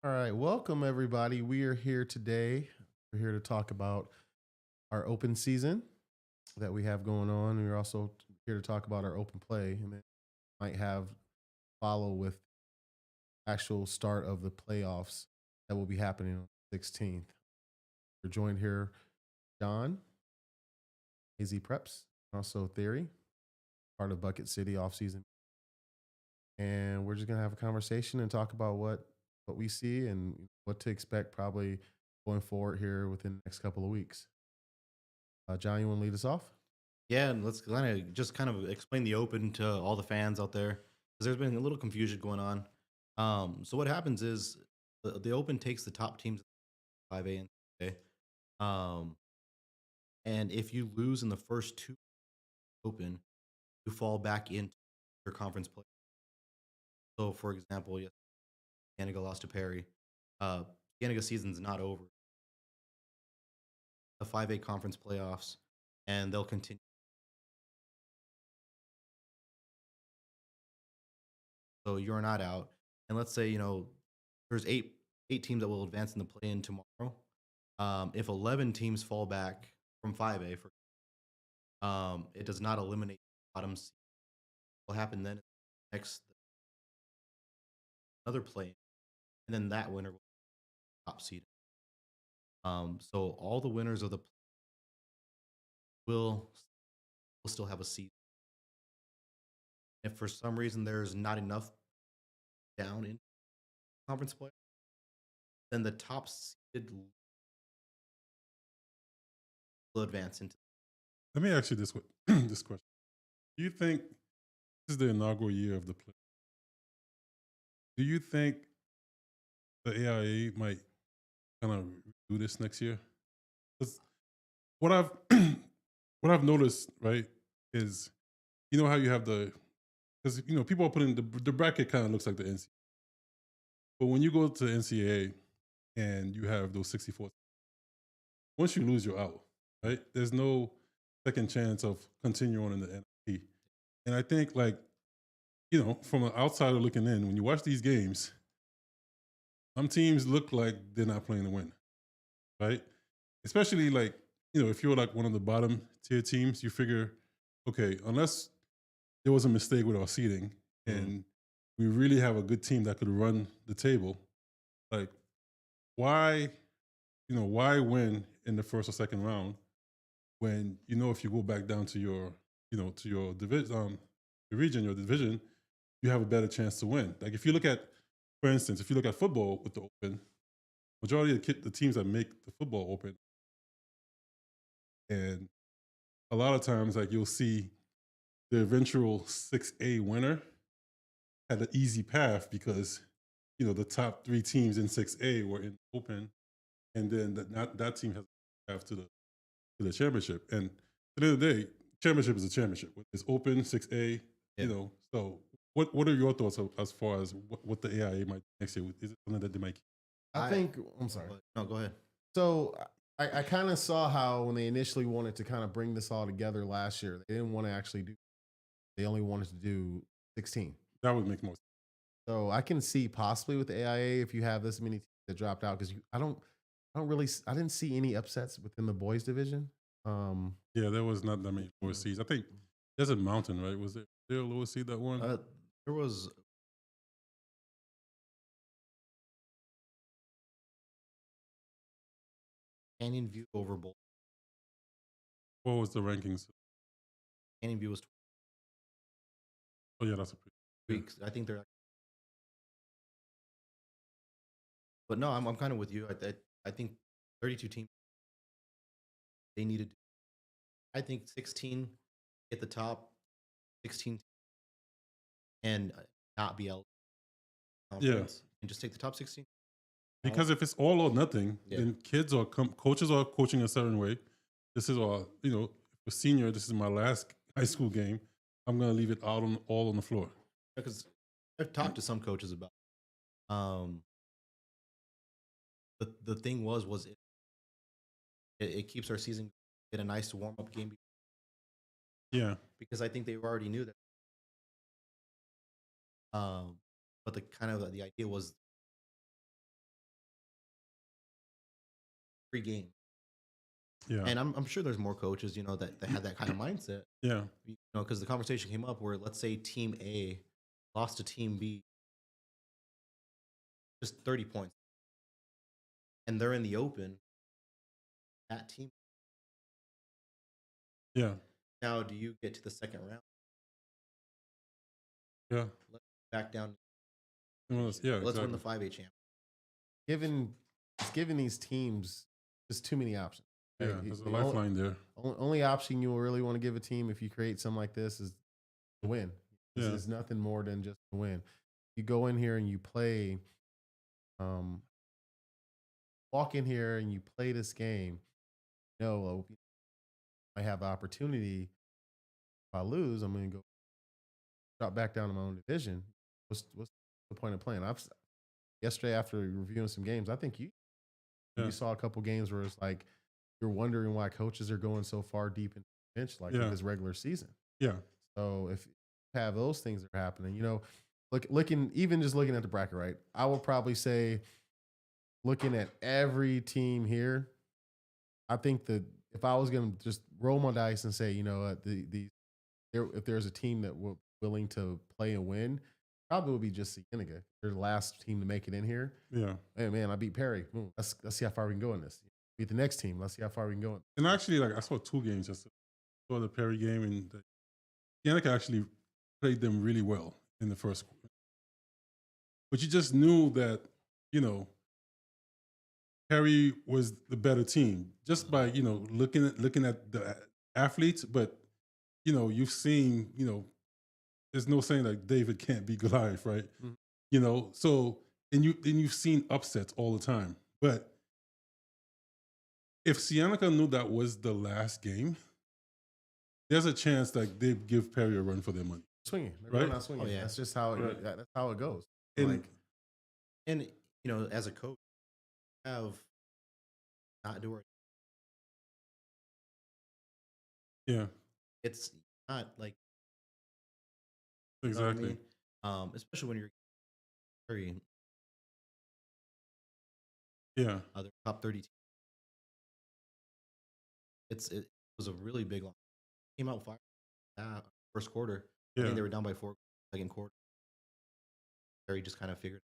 All right, welcome everybody. We are here today. We're here to talk about our open season that we have going on. We're also here to talk about our open play, and then might have follow with actual start of the playoffs that will be happening on the 16th. We're joined here, John, AZ Preps, also Theory, part of Bucket City offseason, and we're just gonna have a conversation and talk about what we see and what to expect probably going forward here within the next couple of weeks. John, you want to lead us off? Yeah, and let's kind of explain the open to all the fans out there because there's been a little confusion going on. So what happens is the open takes the top teams 5A and 6A. And if you lose in the first two open, you fall back into your conference play. So for example, yes, Canada lost to Perry. Uh Canada season's not over. The 5A conference playoffs, and they'll continue. So you're not out. And let's say, there's eight teams that will advance in the play in tomorrow. If 11 teams fall back from 5A, it does not eliminate the bottom seed. What will happen then is next another play, and then that winner will be top seed. So all the winners of the will will still have a seed. If for some reason there's not enough down in conference play, then the top seeded will advance into. Let me ask you this this question. Do you think this is the inaugural year of the play? Do you think the AIA might kind of do this next year? 'Cause what I've what I've noticed, right, is you know how you have because people are putting the bracket kind of looks like the NCAA, but when you go to NCAA and you have those 64, once you lose, you're out, right? There's no second chance of continuing on in the NIT. And I think from an outsider looking in, when you watch these games, some teams look like they're not playing to win, right? Especially if you're like one of the bottom tier teams, you figure, okay, unless there was a mistake with our seating and we really have a good team that could run the table, like why, why win in the first or second round when if you go back down to your division, your region, your division, you have a better chance to win. Like if you look at, for instance, if you look at football with the Open, majority of the teams that make the football Open, and a lot of times like you'll see the eventual 6A winner had an easy path because the top three teams in 6A were in Open, and then that team has a path to the championship. And at the end of the day, championship is a championship. It's Open 6A, Yeah. So what are your thoughts as far as what the AIA might do next year? Is it something that they might keep? I I think I'm sorry. No, go ahead. So I kind of saw how when they initially wanted to kind of bring this all together last year, they didn't want to actually do. They only wanted to do 16. That would make most. So I can see possibly with the AIA if you have this many teams that dropped out because I don't really I didn't see any upsets within the boys division. Yeah, there was not that many lower seeds. I think there's a mountain, right? Was there a lower seed that won? There was Canyon View over Bowl. What was the rankings? Canyon View was Oh yeah, that's a pretty. Yeah. weeks. I think they're, but no, I'm kind of with you. I think 32 teams they needed. I think 16 at the top, 16 and not be eligible Yeah, conference, and just take the top 16. because if it's all or nothing, Yeah. then coaches are coaching a certain way. This is all for senior. This is my last high school game. I'm gonna leave it out on all on the floor. Because I've talked to some coaches about um the thing was it keeps our season in a nice warm up game Yeah, because I think they already knew that. Um, but the kind of the idea was pre-game. Yeah. And I'm sure there's more coaches, that have that kind of mindset. Yeah. Because the conversation came up where, let's say Team A lost to Team B just 30 points, and they're in the open. That team. Yeah. Now, do you get to the second round? Yeah. Let's back down. Well, yeah. Let's win the Exactly. 5A champ. It's giving these teams just too many options. Yeah. right? There's a The lifeline there. only option you really want to give a team if you create something like this is to win. This Yeah. is nothing more than just to win. You go in here and you play, walk in here and you play this game. I have the opportunity. If I lose, I'm going to go drop back down to my own division. What's the point of playing? Yesterday after reviewing some games, I think you Yeah. saw a couple games where it's like you're wondering why coaches are going so far deep in the bench like Yeah. this regular season. Yeah. So if you have those things that are happening, looking at the bracket, right? I will probably say, looking at every team here, I think that if I was going to just roll my dice and say, if there's a team that were willing to play and win, probably would be just Cienega. They're the last team to make it in here. Yeah. Hey man, I beat Perry. Boom. Let's see how far we can go in this. Beat the next team. Let's see how far we can go. And actually, I saw 2 games. I saw the Perry game, and Yannick actually played them really well in the first quarter. But you just knew that, Perry was the better team just by, looking at the athletes. But, you've seen, there's no saying like David can't be Goliath, right? Mhm. So and you've seen upsets all the time. But if Cienega knew that was the last game, there's a chance that they give Perry a run for their money. Swinging. They're Right? going out swinging. Oh, yeah. That's just how Right. that's how it goes. And And as a coach, you have not do it. yeah, It's not like, you know what I exactly. mean? Especially when you're very Yeah, other top 30 teams. It was a really big line. Came out fire first quarter. I yeah, think they were down by 4 second quarter. Perry just kind of figured.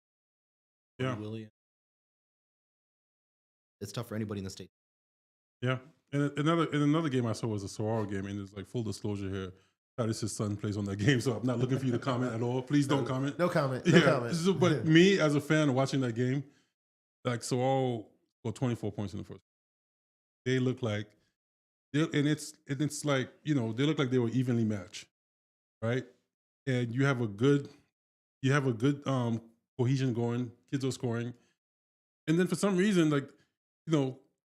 yeah, Willie. It's tough for anybody in the state. yeah. And another game I saw was a Saguaro game, and it's like full disclosure here. Titus's son plays on that game, so I'm not looking for you to comment at all. Please don't comment. No comment. No comment. So, but me as a fan watching that game, like Saguaro scored 24 points in the first. They look like, and it's like they look like they were evenly matched, right? And you have a good cohesion going. Kids are scoring, and then for some reason, like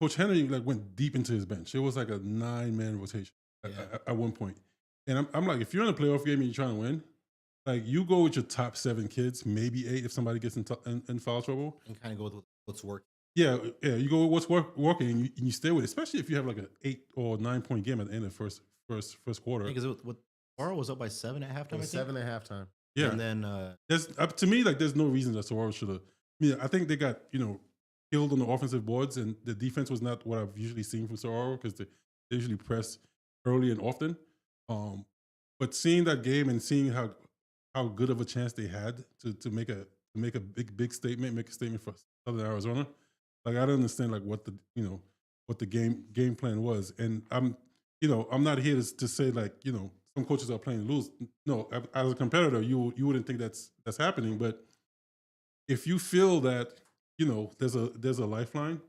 Coach Henry like went deep into his bench. It was like a 9-man rotation at one point. And I'm like, if you're in a playoff game and you're trying to win, like you go with your top 7 kids, maybe 8 if somebody gets in foul trouble. And kind of go with what's working. Yeah, you go with what's working and you stay with it, especially if you have like an 8 or 9 point game at the end of the first quarter. Because Saguaro was up by 7 at halftime. It was 7 at halftime. Yeah, And then there's to me like there's no reason that Saguaro should have. I think they got killed on the offensive boards, and the defense was not what I've usually seen from Saguaro because they usually press early and often. But seeing that game and seeing how good of a chance they had to make a big statement, make a statement for Southern Arizona, like I don't understand like what the game plan was, and I'm not here to say like some coaches are playing to lose. No, as a competitor, you wouldn't think that's happening, but if you feel that there's a lifeline,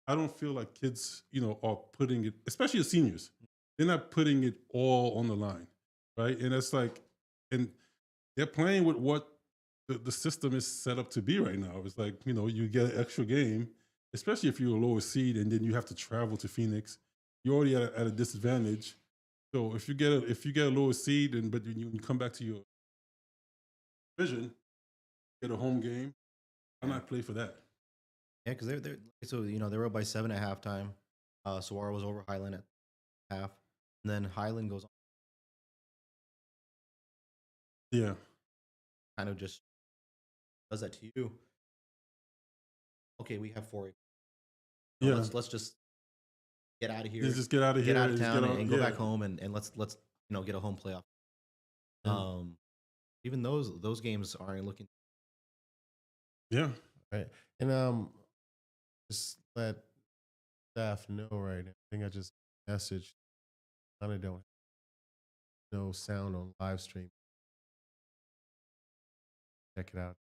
I don't feel like kids are putting it, especially the seniors, they're not putting it all on the line, right? And it's like, and they're playing with what the system is set up to be right now. It's like you get an extra game, especially if you're a lower seed, and then you have to travel to Phoenix. You're already at a disadvantage. So if you get a lower seed, but you come back to your division, get a home game, why not play for that? yeah, because they were up by 7 at halftime. Saguaro was over Highland at half, and then Highland goes on, Yeah, kind of just does that to you. Okay, we have 4 Yeah. let's just get out of here, Just get out of get here. out of Just town, get out. and go Yeah. back home, and let's get a home playoff. Yeah. Even those games aren't looking. Yeah. Right. And just let staff know right now. I think I just messaged. I don't have no sound on live stream. Check it out.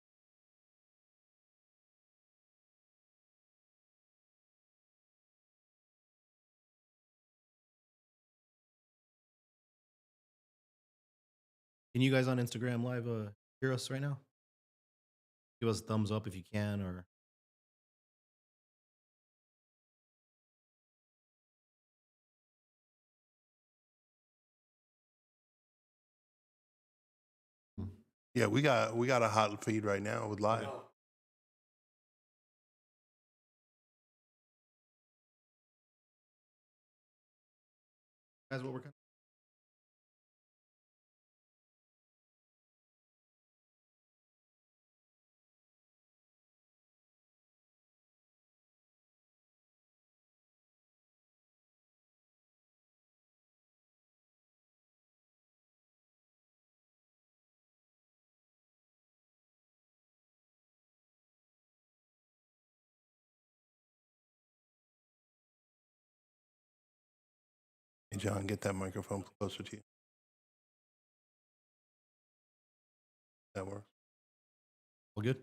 Can you guys on Instagram Live hear us right now? Give us a thumbs up if you can, or Yeah, we got a hot feed right now with live. guys, what we're kind Hey, John, get that microphone closer to you. That works. all good.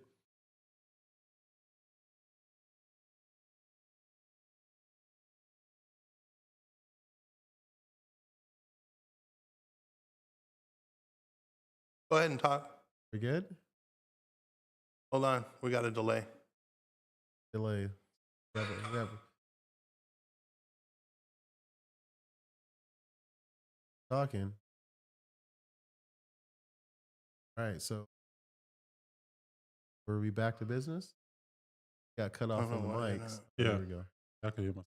Go ahead and talk. We good? Hold on, we got a delay. Delay. We have talking. All right, so were we back to business? Got cut off don't on the know why you're mics. not. There Yeah. we go. I can hear my.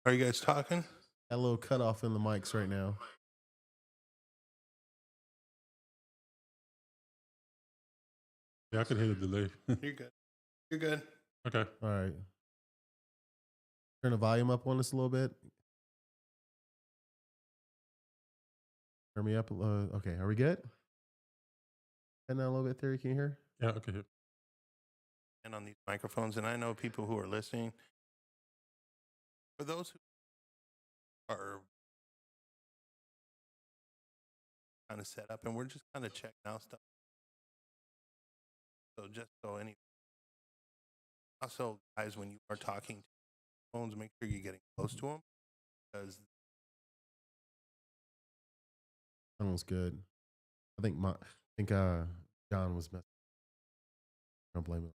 Are you guys talking? Got a little cut off in the mics right now. Yeah, I could hear the delay. You're good. You're good. Okay. All right. Turn the volume up on this a little bit. Turn me up. Okay, are we good? And now a little bit, Theory. Can you hear? Yeah, I can hear. And on these microphones, and I know people who are listening. For those who are kind of set up, and we're just kind of checking out stuff. So just so any. Also, guys, when you are talking to phones, make sure you're getting close to them, because Sounds good. I think John was messing. I don't blame him.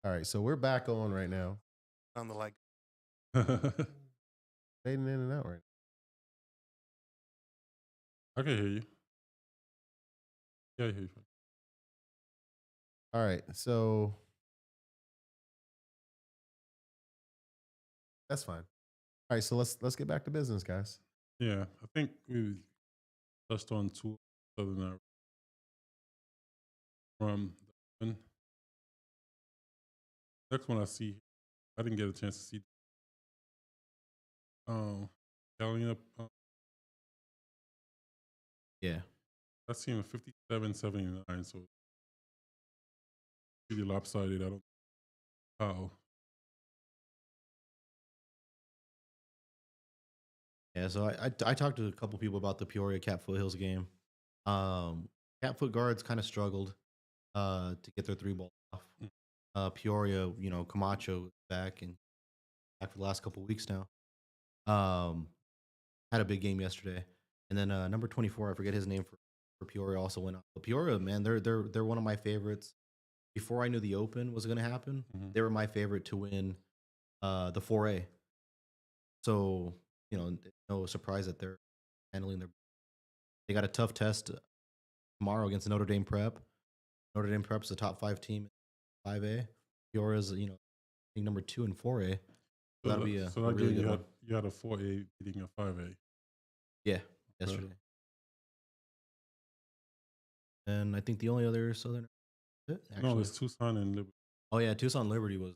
All right, so we're back on right now. on the like. Fading in and out right I can hear you. Yeah, I hear you. now. All right, so that's fine. All right, so let's get back to business, guys. Yeah, I think we touched on two other than from the next one I see. I didn't get a chance to see. Galleon up. Yeah, I seen a 57.79, so pretty lopsided. I don't how. yeah. So I talked to a couple people about the Peoria Cat Foothills game. Cat Foot guards kind of struggled to get their three ball off. Peoria, Camacho is back for the last couple weeks now. Had a big game yesterday, and then number 24, I forget his name for Peoria, also went off. But Peoria, man, they're one of my favorites. Before I knew the Open was going to happen, they were my favorite to win the 4A. So no surprise that they're handling their. They got a tough test tomorrow against Notre Dame Prep. Notre Dame Prep's the top 5 team in 5A. Peoria's, I think number 2 in 4A. So that'll be a that really game good one. you had a 4A beating a 5A. Yeah, yesterday. And I think the only other Southern. No, it's Tucson and Liberty. Oh yeah, Tucson Liberty was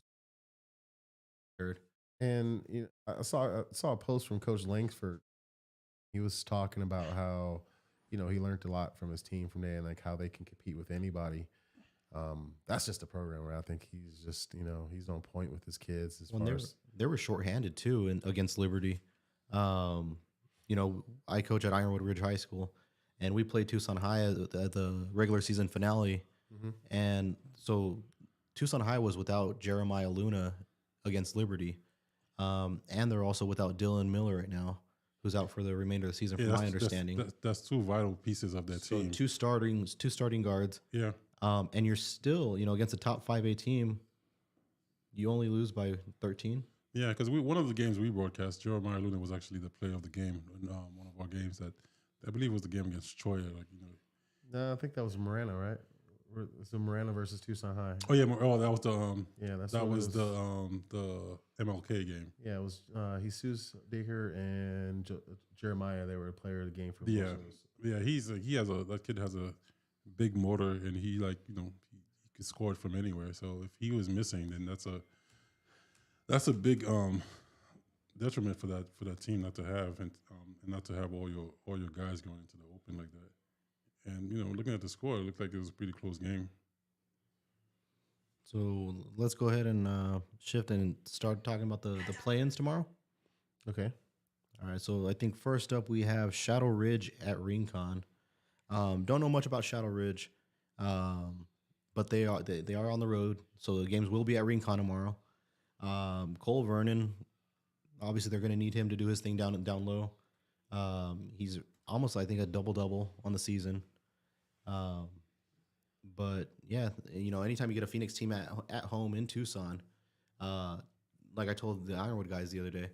prepared. And I saw a post from Coach Langsford. He was talking about how he learned a lot from his team from there and like how they can compete with anybody. That's just a program where I think he's just he's on point with his kids as When far as they were shorthanded too against Liberty. I coach at Ironwood Ridge High School, and we played Tucson High at the regular season finale. Mhm. And so Tucson High was without Jeremiah Luna against Liberty. And they're also without Dylan Miller right now, who's out for the remainder of the season, from my understanding. That's two vital pieces of that So team. two starting guards. Yeah. And you're still, against a top 5A team, you only lose by 13. Yeah, because one of the games we broadcast, Jeremiah Luna was actually the player of the game in one of our games that I believe was the game against Troy. No, I think that was Marana, right? It's Marana versus Tucson High. Oh yeah, that was the Yeah, that's that what it was the MLK game. Yeah, it was Jesus Digger and Jeremiah. They were a player of the game for most Yeah, of those. yeah. That kid has a big motor, and he he could score it from anywhere. So if he was missing, then that's a big detriment for that team not to have and not to have all your guys going into the open like that. And looking at the score, it looked like it was a pretty close game. So let's go ahead and shift and start talking about the play-ins tomorrow. Okay. All right. So I think first up we have Shadow Ridge at Rincon. Don't know much about Shadow Ridge, but they are on the road, so the games will be at Rincon tomorrow. Cole Vernon, obviously they're going to need him to do his thing down low. He's almost, I think, a double on the season. But yeah, anytime you get a Phoenix team at home in Tucson, like I told the Ironwood guys the other day,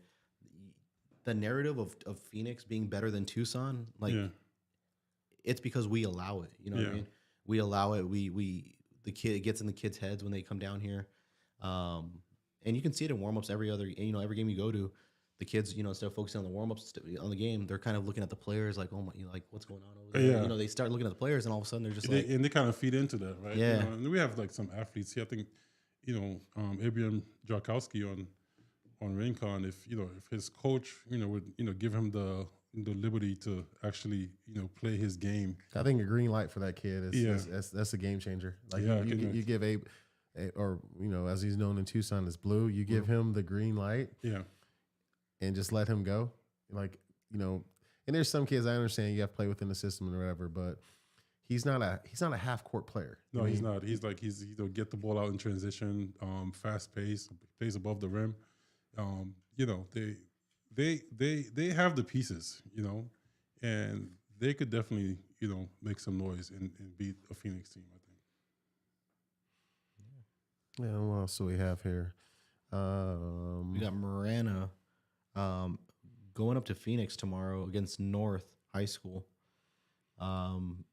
the narrative of Phoenix being better than Tucson, it's because we allow it. You know what I mean? We allow it. It gets in the kids' heads when they come down here. And you can see it in warm-ups every game you go to. The kids, instead of focusing on the warm-ups on the game, they're kind of looking at the players like, oh my, what's going on over there? Yeah. They start looking at the players, and all of a sudden they're just And they kind of feed into that, right? Yeah. And we have like some athletes here. I think, Abraham Jarkowski on Rincon, if his coach, would give him the liberty to actually, play his game. I think a green light for that kid that's a game changer. Like you give or as he's known in Tucson as Blue, you give him the green light. Yeah. And just let him go. And there's some kids I understand you have to play within the system and whatever, but he's not a half court player. No, he's not. He's get the ball out in transition, fast pace, plays above the rim. They have the pieces, and they could definitely, make some noise and beat a Phoenix team, I think. Yeah, what else do we have here? we got Marana going up to Phoenix tomorrow against North High School. And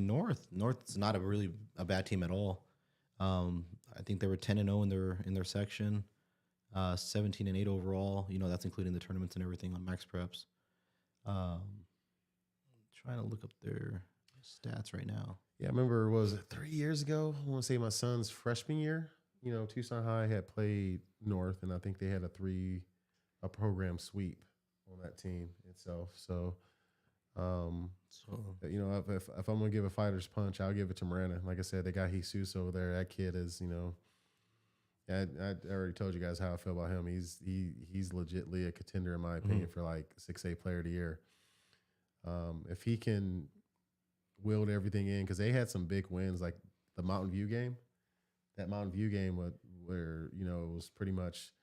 North is not a bad team at all. I think they were 10-0 in their section, 17-8 overall. That's including the tournaments and everything on Max Preps. Trying to look up their stats right now. Yeah, I remember, was it 3 years ago? I want to say my son's freshman year. Tucson High had played North, and I think they had a program sweep on that team itself. So, if I'm gonna give a fighter's punch, I'll give it to Marana. Like I said, they got Jesus over there. That kid is, I already told you guys how I feel about him. He's legitly a contender in my opinion for like 6A player of the year. If he can wield everything in, because they had some big wins, like the Mountain View game. That Mountain View game where it was pretty much,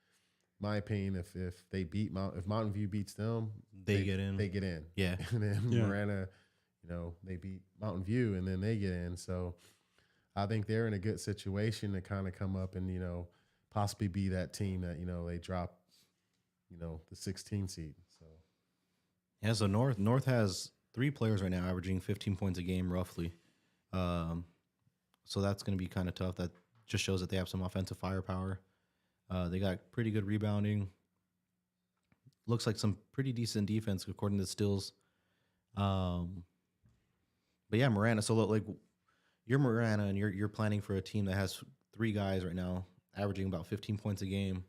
my opinion, if Mountain View beats them, they get in. They get in. Yeah. And then Marana, they beat Mountain View and then they get in. So I think they're in a good situation to kind of come up and, possibly be that team that, they drop, the 16 seed. So Yeah, so North has 3 players right now averaging 15 points a game roughly. So that's going to be kind of tough. That just shows that they have some offensive firepower. They got pretty good rebounding. Looks like some pretty decent defense according to Stills. But yeah, Marana. So like, you're Marana, and you're planning for a team that has 3 guys right now averaging about 15 points a game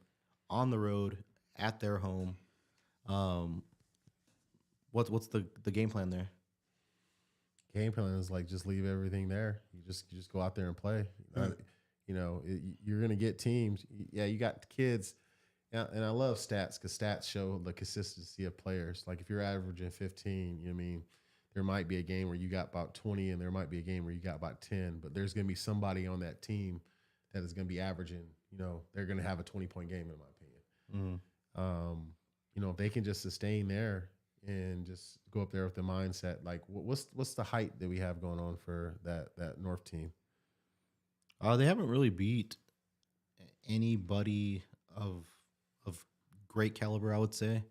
on the road at their home. What's the game plan there? Game plan is like just leave everything there. You just go out there and play. You're gonna get teams. Yeah, you got kids, and I love stats because stats show the consistency of players. Like if you're averaging 15, there might be a game where you got about 20, and there might be a game where you got about 10. But there's gonna be somebody on that team that is gonna be averaging. They're gonna have a 20-point game in my opinion. If they can just sustain there and just go up there with the mindset, like what's the height that we have going on for that North team? They haven't really beat anybody of great caliber, I would say.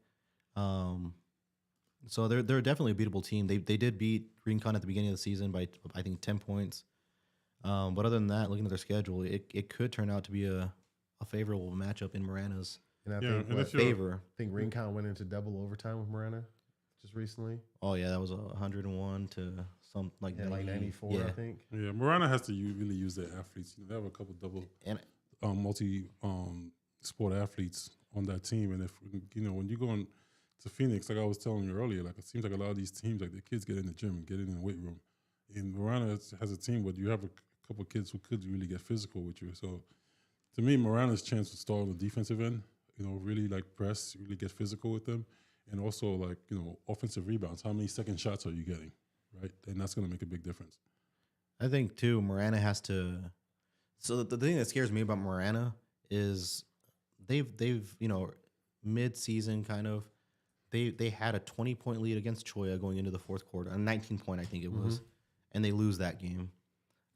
So they're definitely a beatable team. They did beat Green-Con at the beginning of the season by I think 10 points. But other than that, looking at their schedule, it could turn out to be a favorable matchup in Marana's And I think favor. I think Rincon went into double overtime with Marana just recently. Oh yeah, that was 101 to some like 94, yeah. I think. Yeah, Marana has to really use their athletes. They have a couple double And multi sport athletes on that team, and if when you go on to Phoenix, like I was telling you earlier, like it seems like a lot of these teams, like the kids get in the gym, get in the weight room. And Marana has a team where you have a couple of kids who could really get physical with you. So to me, Marana's chance to start on the defensive end, really like press, really get physical with them, and also like offensive rebounds. How many second shots are you getting, right? And that's going to make a big difference. I think too, Marana has to. So the thing that scares me about Marana is they've mid-season kind of they had a 20-point lead against Choya going into the fourth quarter, a 19-point I think it was, and they lose that game.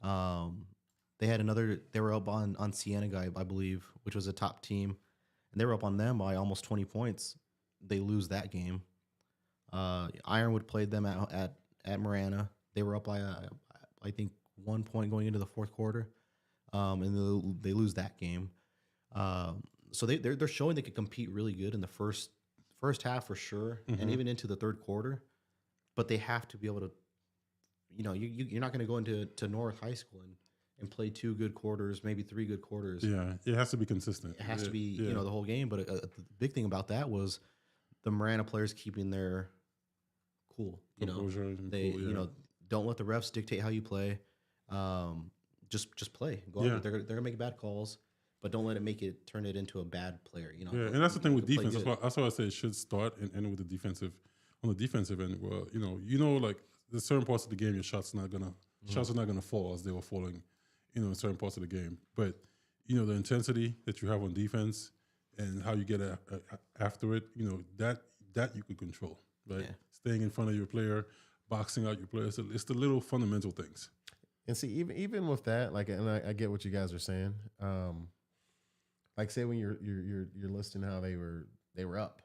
They had they were up on Cienega, I believe, which was a top team, and they were up on them by almost 20 points. They lose that game. Ironwood played them at Marana. They were up by I think 1 point going into the fourth quarter, and they lose that game. So they're showing they could compete really good in the first half for sure, and even into the third quarter. But they have to be able to, you're not going to go into North High School and play 2 good quarters, maybe 3 good quarters. Yeah, it has to be consistent. It has to be the whole game. But the big thing about that was the Marana players keeping their cool. Composure and They cool, don't let the refs dictate how you play. Just play. Go out. They're gonna make bad calls, but don't let it turn it into a bad player. Yeah, and that's the thing with defense. That's why I say it should start and end with the defensive. On the defensive end, well, like there's certain parts of the game your shots are not gonna fall as they were falling, in certain parts of the game. But the intensity that you have on defense and how you get after it, that you could control, right? Yeah. Staying in front of your player, boxing out your player. So it's the little fundamental things. And see, even with that, like, and I get what you guys are saying. Like, say when you're listing how they were up.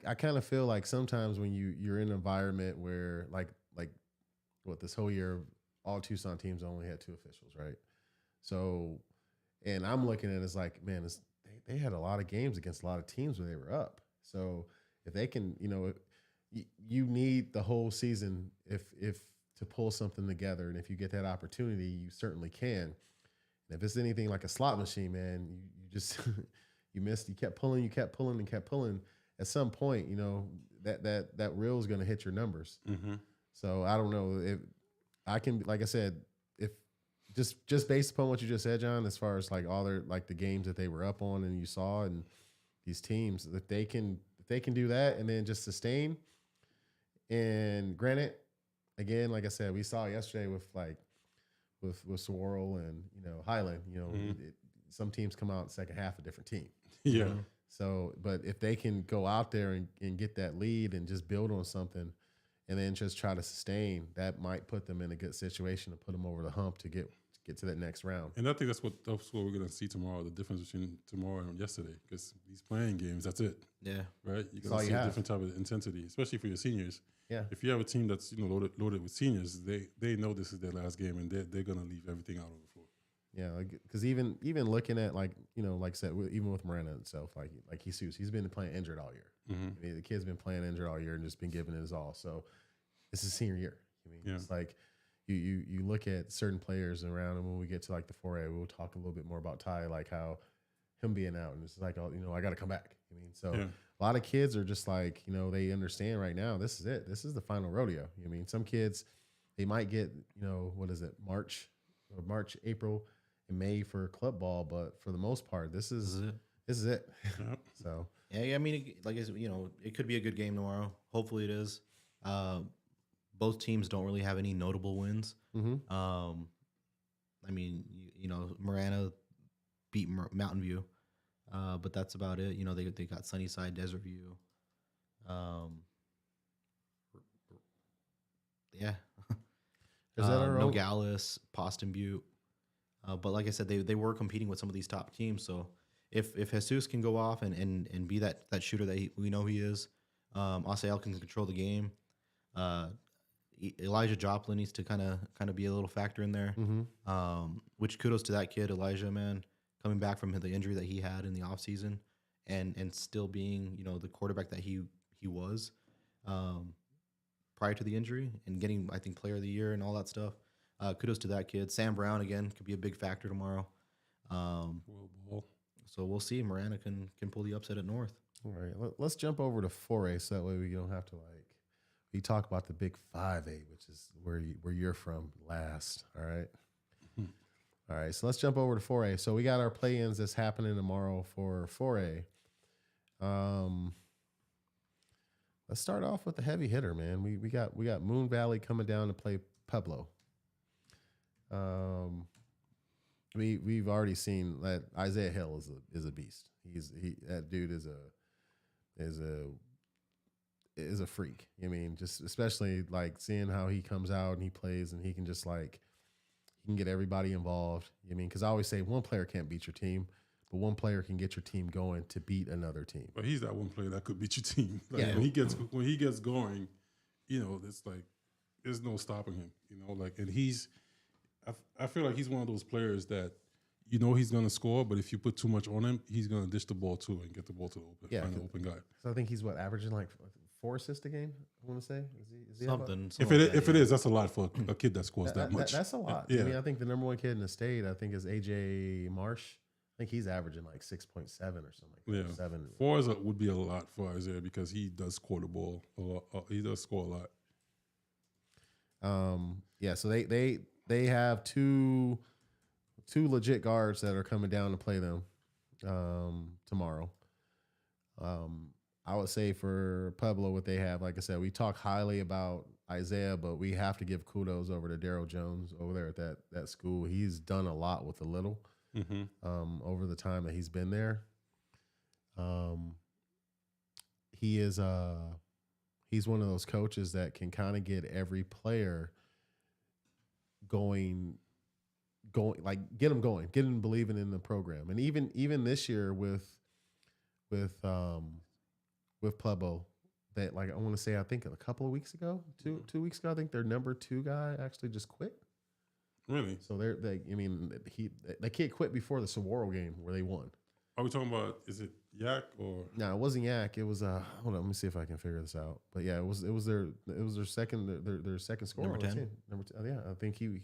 I kind of feel like sometimes when you're in an environment where like what this whole year, all Tucson teams only had 2 officials, right? So, and I'm looking at it as like, man, they had a lot of games against a lot of teams where they were up. So if they can, you need the whole season if to pull something together, and if you get that opportunity, you certainly can. And if it's anything like a slot machine, man, you just you kept pulling. At some point, that reel is going to hit your numbers. Mm-hmm. So I don't know if I can, like I said, if just based upon what you just said, John, as far as like all their like the games that they were up on and you saw, and these teams, if they can do that and then just sustain. And granted, again, like I said, we saw yesterday with Saguaro and Highland. Some teams come out in the second half a different team. Yeah. So, but if they can go out there and get that lead and just build on something, and then just try to sustain, that might put them in a good situation to put them over the hump to get to that next round. And I think that's what we're going to see tomorrow. The difference between tomorrow and yesterday, because these playing games, that's it. Yeah. Right. You're going to see a different type of intensity, especially for your seniors. Yeah. If you have a team that's loaded with seniors, they know this is their last game, and they're going to leave everything out on the floor. Yeah, because even looking at like I said, even with Miranda itself, like Jesus, he's been playing injured all year. Mm-hmm. The kid's been playing injured all year and just been giving it his all. So it's his senior year. It's like, you look at certain players around, and when we get to like the 4A, we'll talk a little bit more about Ty, like how him being out, and it's like, oh, I got to come back. I mean, so Yeah. a lot of kids are just like, they understand right now, this is it. This is the final rodeo. I mean, some kids, they might get, what is it, March, April, and May for club ball, but for the most part, this This is is it. this is it. Yep. So Yeah, I mean, like I said, it could be a good game tomorrow. Hopefully, it is. Both teams don't really have any notable wins. mhm. I mean, Marana beat Mountain View, but that's about it. They got Sunnyside, Desert View. Yeah. Is that our own? Nogales, Poston Butte. But like I said, they were competing with some of these top teams. So if Jesus can go off and be that shooter that we know he is, Asael can control the game. Elijah Joplin needs to kind of be a little factor in there. Which kudos to that kid, Elijah, man, coming back from the injury that he had in the offseason and still being, the quarterback that he was prior to the injury and getting, I think, player of the year and all that stuff. Kudos to that kid. Sam Brown, again, could be a big factor tomorrow. World Ball. So we'll see. Marana can pull the upset at North. All right, let's jump over to 4A so that way we don't have to we talk about the big 5A, which is where you're from last. All right. All right, so let's jump over to 4A. So we got our play-ins that's happening tomorrow for 4A. Let's start off with the heavy hitter, man. We got Moon Valley coming down to play Pueblo. We've already seen that Isaiah Hill is a beast. That dude is a freak. I mean, just especially like seeing how he comes out and he plays and he can just he can get everybody involved. I mean, because I always say one player can't beat your team, but one player can get your team going to beat another team. But he's that one player that could beat your team. Yeah. When he gets going, it's like there's no stopping him. And I feel like he's one of those players that he's gonna score, but if you put too much on him, he's gonna dish the ball too and get the ball to find the open guy. So I think he's averaging like 4 assists a game. I want to say is he Something. If it is, that's a lot for a kid that scores that much. That's a lot. Yeah. I mean, I think the number one kid in the state, I think, is AJ Marsh. I think he's averaging like 6.7 or something like that. Yeah. 7. 4 would be a lot for Isaiah because he does score the ball a lot. He does score a lot. Yeah. So they have two legit guards that are coming down to play them tomorrow. I would say for Pueblo, what they have, like I said, we talk highly about Isaiah, but we have to give kudos over to Daryl Jones over there at that school. He's done a lot with a little over the time that he's been there. He's one of those coaches that can kind of get every player going, like get them going, get them believing in the program. And even this year with Pueblo, that I want to say, I think a couple of weeks ago, two weeks ago, I think their number 2 guy actually just quit. Really? So the kid quit before the Saguaro game where they won. Are we talking about? Is it Yak or? No, it wasn't Yak. It was hold on, let me see if I can figure this out. But yeah, it was their second scorer. Number 10? Number 10. Yeah, I think he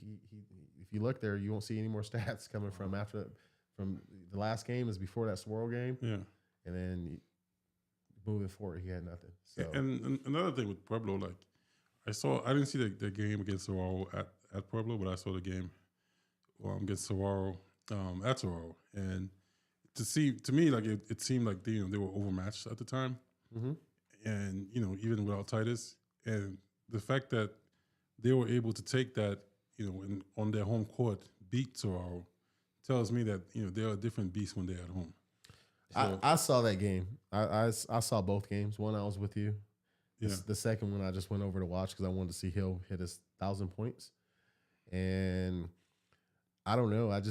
if you look there, you won't see any more stats coming from the last game is before that Saguaro game. Yeah. And then moving forward, he had nothing. So And another thing with Pueblo, I didn't see the game against Saguaro at Pueblo, but I saw the game against Saguaro at Saguaro, and to me, it seemed like they were overmatched at the time, and even without Titus, and the fact that they were able to take that on their home court beat Saguaro tells me that they're a different beast when they're at home. So, I saw that game. I saw both games. One, I was with you. yeah. The second one, I just went over to watch because I wanted to see Hill hit his 1,000 points. And I don't know. I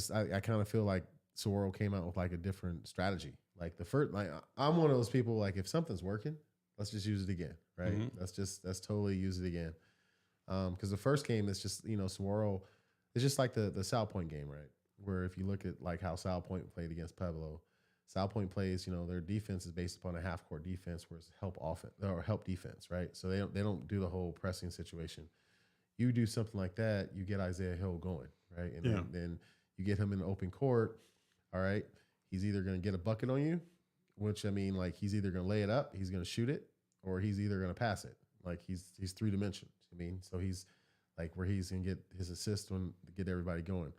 kind of feel like Saguaro came out with a different strategy. Like the first, I'm one of those people, if something's working, let's just use it again, right? Let's totally use it again. Because the first game is just, Saguaro, it's just like the South Point game, right? Where if you look at how South Point played against Pueblo, South Point plays, their defense is based upon a half court defense, where it's help offense or help defense, right? So they don't do the whole pressing situation. You do something like that, you get Isaiah Hill going, right? And Yeah. then you get him in the open court. All right, he's either going to get a bucket on you, which I mean, like he's either going to lay it up, he's going to shoot it, or he's either going to pass it. Like he's 3 dimensional. I mean, so he's like where he's going to get his assist to get everybody going.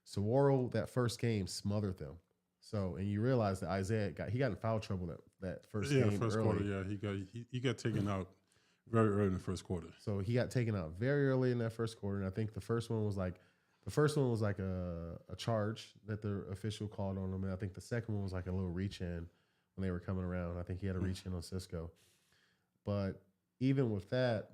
Saguaro, that first game, smothered them. So, and you realize that Isaiah got in foul trouble that first game first early. quarter. Yeah, he got taken out very early in the first quarter. So he got taken out very early in that first quarter, and I think the first one was like a charge that the official called on him, and I think the second one was like a little reach in when they were coming around. I think he had a reach in on Cisco, but even with that,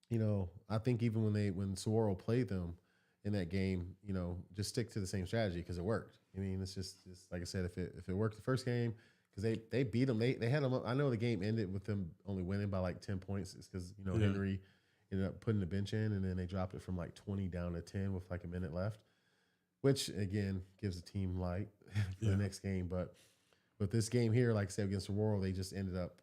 you know, I think even when Saguaro played them in that game, you know, just stick to the same strategy because it worked. I mean, it's just like I said, if it worked the first game, because they beat them, they had them. I know the game ended with them only winning by like 10 points. It's because you know Henry ended up putting the bench in, and then they dropped it from like 20 down to 10 with like a minute left, which again gives the team light for the next game. But with this game here, like I said, against the Royal, they just ended up,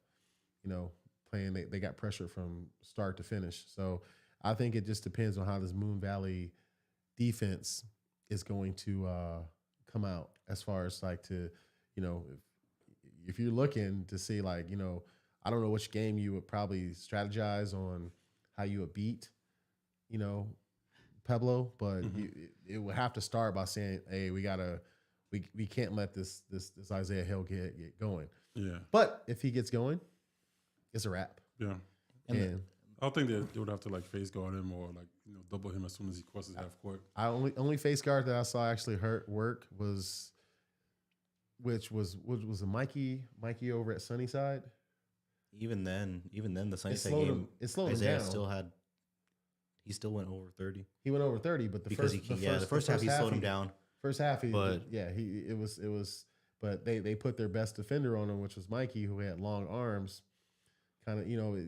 you know, playing. They got pressure from start to finish. So I think it just depends on how this Moon Valley defense is going to come out as far as like to, you know, if you're looking to see like, you know, I don't know which game you would probably strategize on how you would beat, you know, Pueblo, but it would have to start by saying, hey, we can't let this Isaiah Hill get going. Yeah. But if he gets going, it's a wrap. Yeah. And I think they would have to like face guard him or like, you know, double him as soon as he crosses half court. I only face guard that I saw actually work was a Mikey over at Sunnyside. Even then, the Sunnyside slowed game, him- it slowed him Isaiah down. he still went over 30 He went over 30, but the because first half he slowed him down. First half, But- it was. But they put their best defender on him, which was Mikey, who had long arms. Kind of, you know,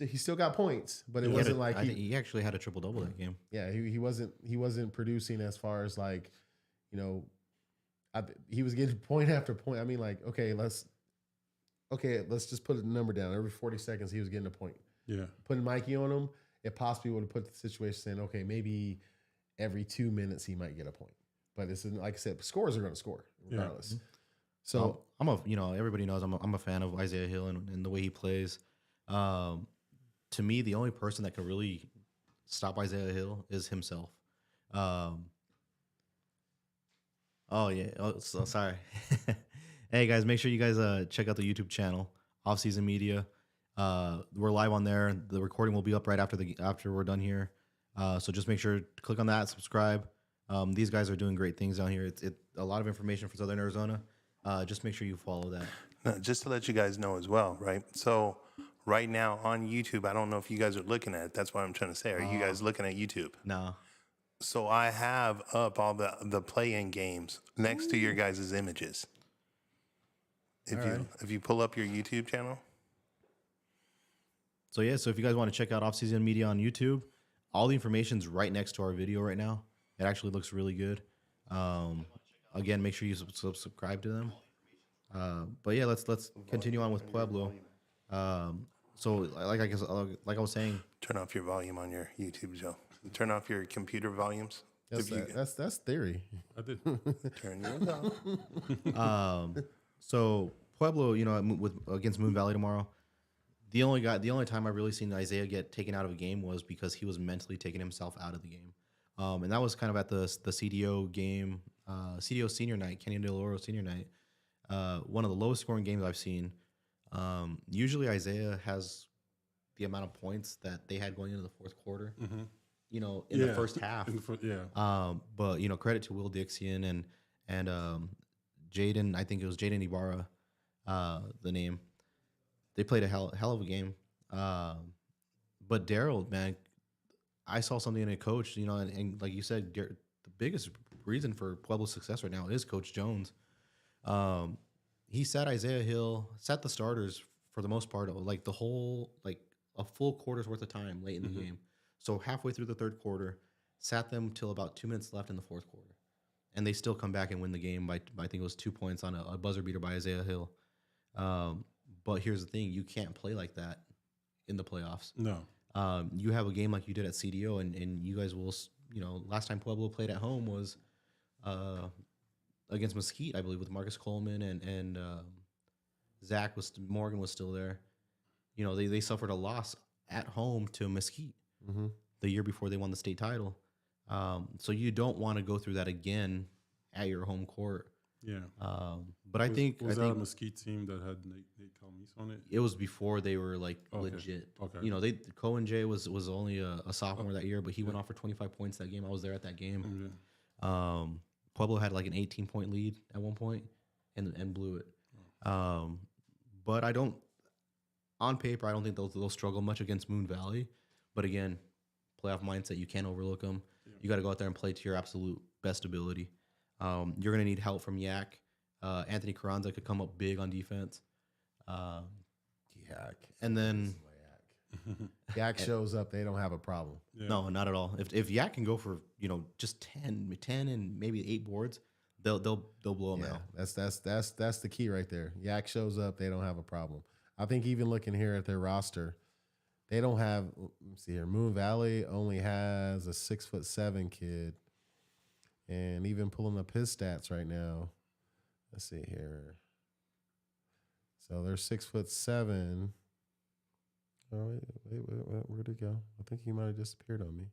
he still got points, but it wasn't like I think he actually had a triple double that game. yeah, he wasn't producing as far as like, you know, he was getting point after point. I mean, like, okay, let's just put a number down. Every 40 seconds, he was getting a point. Yeah. Putting Mikey on him, it possibly would have put the situation saying, okay, maybe every 2 minutes he might get a point. But it's like I said, scores are going to score regardless. So everybody knows I'm a fan of Isaiah Hill and the way he plays. To me, the only person that can really stop Isaiah Hill is himself. Sorry. Hey guys, make sure you guys check out the YouTube channel, Off Season Media. We're live on there. The recording will be up right after we're done here. So just make sure to click on that, subscribe. These guys are doing great things down here. It's a lot of information for Southern Arizona. Just make sure you follow that. Now, just to let you guys know as well, right? So right now on YouTube, I don't know if you guys are looking at it. That's what I'm trying to say. Are you guys looking at YouTube? No. So I have up all the play-in games next to your guys' images. If you pull up your YouTube channel. So if you guys want to check out Off Season Media on YouTube, all the information's right next to our video right now. It actually looks really good. Again, make sure you subscribe to them. But yeah, let's continue on with Pueblo. So like I was saying, Turn off your volume on your YouTube, Joe. Turn off your computer volumes. that's theory. I did. Turn yours off. So Pueblo, against Moon Valley tomorrow. The only time I've really seen Isaiah get taken out of a game was because he was mentally taking himself out of the game. And that was kind of at the CDO game, CDO senior night, Canyon del Oro senior night. One of the lowest scoring games I've seen. Usually Isaiah has the amount of points that they had going into the fourth quarter, in the first half. But credit to Will Dixion and Jaden, I think it was Jaden Ibarra, the name. They played a hell of a game. But Daryl, man, I saw something in a coach, and like you said, the biggest reason for Pueblo's success right now is Coach Jones. He sat Isaiah Hill, sat the starters for the most part, like the whole, like a full quarter's worth of time late in the game. So halfway through the third quarter, sat them till about 2 minutes left in the fourth quarter. And they still come back and win the game by I think it was 2 points on a buzzer beater by Isaiah Hill. But here's the thing, you can't play like that in the playoffs. No. You have a game like you did at CDO, and you guys will, last time Pueblo played at home was against Mesquite, I believe, with Marcus Coleman and Morgan was still there. They suffered a loss at home to Mesquite Mm-hmm. the year before they won the state title. So you don't want to go through that again at your home court. Yeah. But I think that a Mesquite team that had Nate Calmise on it? it was before they were like Okay. legit. Okay. Cohen J was only a sophomore that year, but he went off for 25 points that game. I was there at that game. Yeah. Pueblo had like an 18-point lead at one point and blew it. But on paper, I don't think they'll struggle much against Moon Valley. But again, playoff mindset, you can't overlook them. Yeah. You got to go out there and play to your absolute best ability. You're going to need help from Yak. Anthony Carranza could come up big on defense. Yak. And then Yak shows up, they don't have a problem. Yeah. no, not at all. If Yak can go for just 10 and maybe 8 boards, they'll blow them Yeah, out. that's the key right there. Yak shows up, they don't have a problem. I think even looking here at their roster, they don't have. Let me see here. Moon Valley only has a 6'7" kid, and even pulling up his stats right now. Let's see here. So they're 6'7". Oh wait, where'd it go? I think he might have disappeared on me.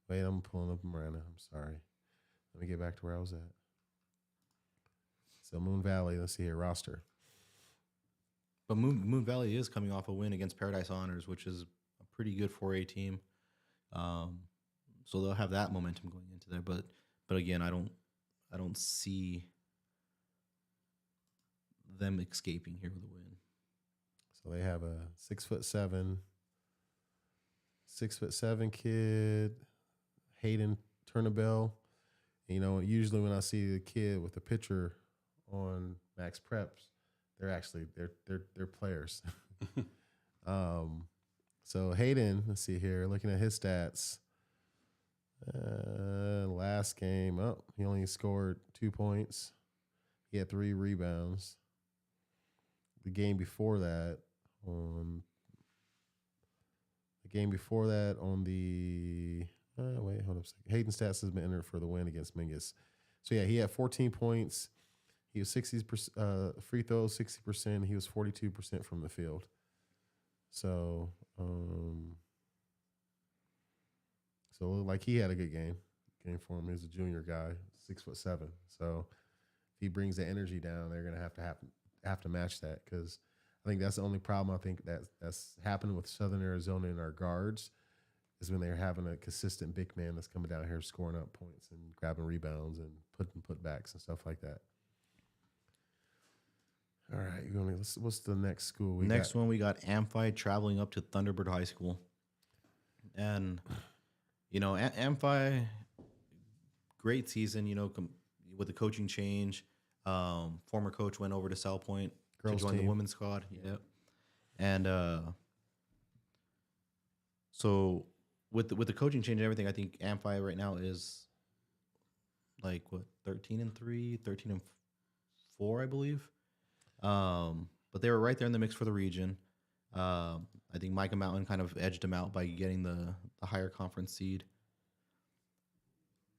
Wait, I'm pulling up Miranda. I'm sorry. Let me get back to where I was at. So Moon Valley, let's see here, roster. But Moon Valley is coming off a win against Paradise Honors, which is a pretty good 4A team. So they'll have that momentum going into there. But again, I don't see them escaping here with a win. So they have a 6'7" kid, Hayden Turnabell. Usually when I see the kid with the picture on Max Preps, they're actually they're players. So Hayden, let's see here, looking at his stats. Last game, he only scored 2 points. He had 3 rebounds. The game before that, on the wait, hold up a second. Hayden Stats has been entered for the win against Mingus. So yeah, he had 14 points. He was 60% free throws, 60%. He was 42% from the field. So, so it looked like he had a good game for him. He's a junior guy, 6'7". So if he brings the energy down, they're gonna have to match that, because I think that's the only problem I think that's happened with Southern Arizona in our guards is when they're having a consistent big man that's coming down here scoring up points and grabbing rebounds and putting putbacks and stuff like that. All right, what's the next school? Next one, we got Amphi traveling up to Thunderbird High School. And, Amphi, great season, with the coaching change. Former coach went over to South Point to join the women's squad. Yep. And so with the coaching change and everything, I think Amphi right now is like 13-3, 13-4, I believe. But they were right there in the mix for the region. I think Micah Mountain kind of edged them out by getting the higher conference seed.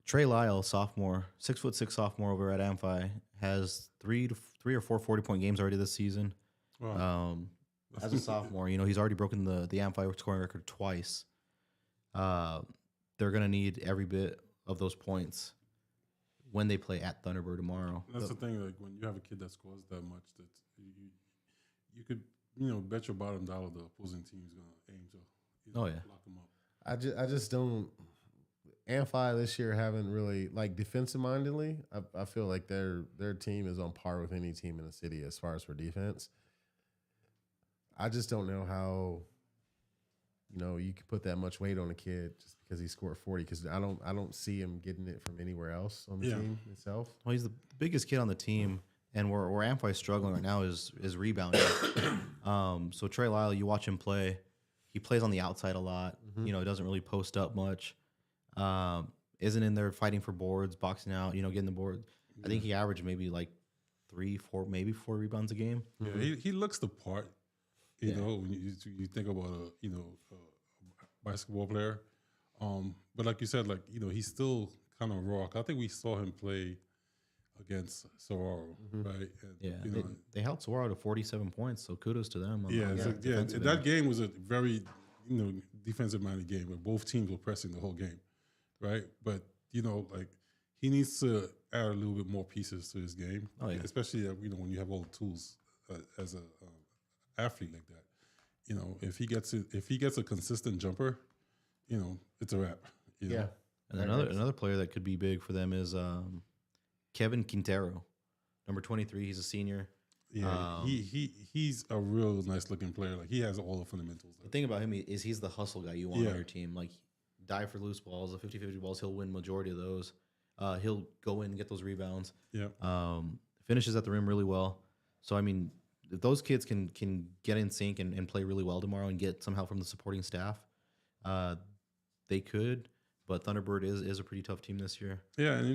Trey Lyle, sophomore, 6'6" sophomore over at Amphi, has three or four 40-point games already this season. Wow. As a sophomore, he's already broken the Amphi scoring record twice. They're gonna need every bit of those points when they play at Thunderbird tomorrow. That's the thing. Like when you have a kid that scores that much, that you could bet your bottom dollar the opposing team is gonna aim to lock them up. I just don't. Amphi this year haven't really, like, defensive mindedly. I feel like their team is on par with any team in the city as far as for defense. I just don't know how you can put that much weight on a kid just because he scored 40, because I don't see him getting it from anywhere else on the team itself. Well, he's the biggest kid on the team, and where Amphi's struggling right now is rebounding. So Trey Lyle, you watch him play, he plays on the outside a lot. He doesn't really post up much. Isn't in there fighting for boards, boxing out, getting the board. I think he averaged maybe like 3, 4, maybe 4 rebounds a game. Yeah, he looks the part. You know, when you think about a basketball player. But like you said, like he's still kind of raw. I think we saw him play against Saguaro, right? And, Yeah, you know, they held Saguaro to 47 points, so kudos to them. On yeah, the so, defensive that end. game was a very defensive minded game where both teams were pressing the whole game, right? But like he needs to add a little bit more pieces to his game, Oh, yeah. especially when you have all the tools as a athlete like that. If he gets a consistent jumper, it's a wrap. Yeah. And Right, another right. another player that could be big for them is Kevin Quintero, number 23. He's a senior. Yeah, he's a real nice looking player. Like he has all the fundamentals. The thing about him is he's the hustle guy you want Yeah. on your team. Like, dive for loose balls, the 50-50 balls. He'll win majority of those. He'll go in and get those rebounds. Yeah, Finishes at the rim really well. So, I mean, if those kids can get in sync and play really well tomorrow and get some help from the supporting staff, they could. But Thunderbird is a pretty tough team this year. yeah, and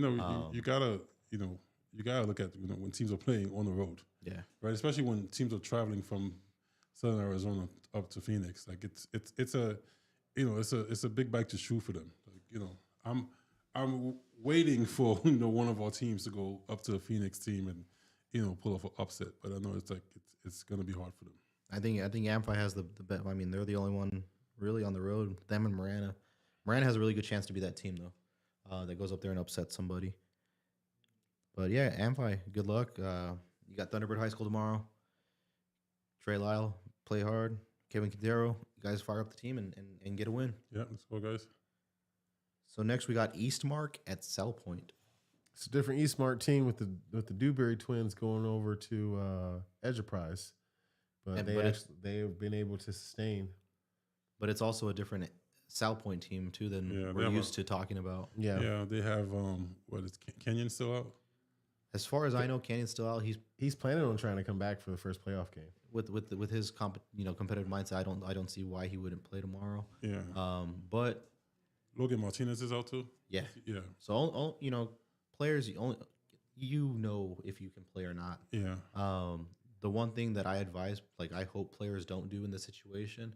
you gotta look at when teams are playing on the road, Yeah. right? Especially when teams are traveling from Southern Arizona up to Phoenix. Like it's a big bike to shoe for them. Like I'm waiting for one of our teams to go up to the Phoenix team and pull off an upset, but I know it's gonna be hard for them. I think Amphi has the best. I mean, they're the only one really on the road. Them and Marana. Marana has a really good chance to be that team though, that goes up there and upsets somebody. But yeah, Amphi, good luck. You got Thunderbird High School tomorrow. Trey Lyle, play hard. Kevin Quintero, you guys fire up the team and get a win. Yeah, let's go, guys. So next we got Eastmark at Cell Point. It's a different Eastmart team with the Dewberry twins going over to Enterprise, but they've been able to sustain. But it's also a different Cell Point team too than Yeah, they we're have used to talking about. Yeah, Yeah, they have what is Kenyon still out? As far as I know, Canyon's still out. he's planning on trying to come back for the first playoff game. With his competitive mindset. I don't see why he wouldn't play tomorrow. Yeah, But Logan Martinez is out too. yeah, Yeah, so players you know if you can play or not. yeah, The one thing that I advise, like I hope players don't do in this situation,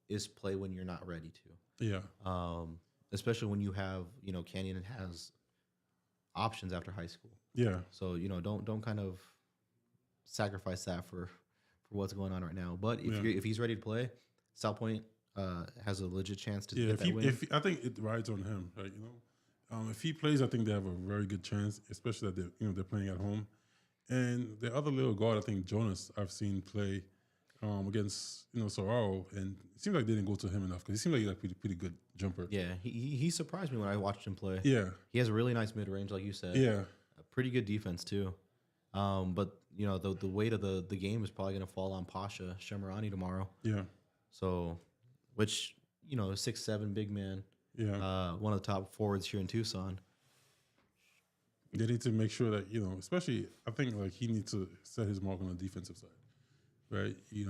is play when you're not ready to. yeah, Especially when you have Canyon has options after high school. yeah. So don't kind of sacrifice that for what's going on right now. But if he's ready to play, South Point has a legit chance to Yeah, get that win. I think it rides on him, right? If he plays, I think they have a very good chance, especially that they're playing at home. And the other little guard, I think Jonas, I've seen play against Soraro, and it seems like they didn't go to him enough because he seemed like he's a pretty good jumper. Yeah, he surprised me when I watched him play. Yeah, He has a really nice mid range, like you said. yeah, A pretty good defense too. But the weight of the game is probably going to fall on Pasha Shemirani tomorrow. yeah, So, which 6'7" big man, yeah. one of the top forwards here in Tucson. They need to make sure that especially I think like he needs to set his mark on the defensive side, right? You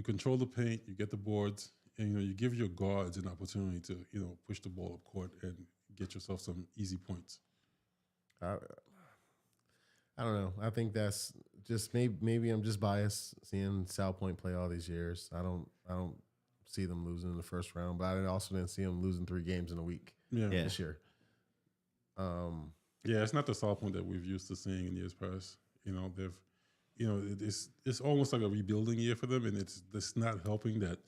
control the paint, you get the boards, and you give your guards an opportunity to push the ball up court and get yourself some easy points. I don't know. I think that's just maybe I'm just biased seeing South Point play all these years. I don't see them losing in the first round, but I also didn't see them losing 3 games in a week Yeah, Yeah. this year. yeah. It's not the South Point that we've used to seeing in years past. They've, it's almost like a rebuilding year for them, and it's not helping that,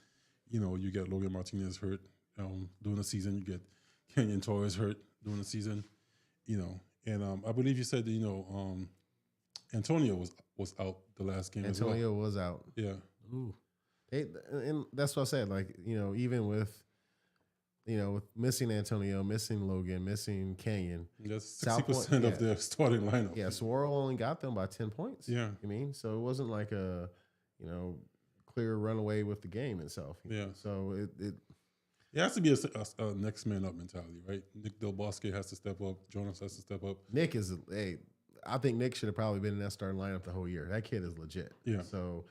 you get Logan Martinez hurt during the season, you get Kenyon Torres hurt during the season, and I believe you said that, Antonio was out the last game as well. Antonio was out. Yeah, Ooh. And that's what I said. Like, even with missing Antonio, missing Logan, missing Kenyon. that's South 60% Point, of their starting lineup. Yeah, Saguaro only got them by 10 points. Yeah. I mean, so it wasn't like a, clear runaway with the game itself. Yeah. So it It has to be a next man up mentality, right? Nick Del Bosque has to step up. Jonas has to step up. Nick is I think Nick should have probably been in that starting lineup the whole year. That kid is legit. Yeah. So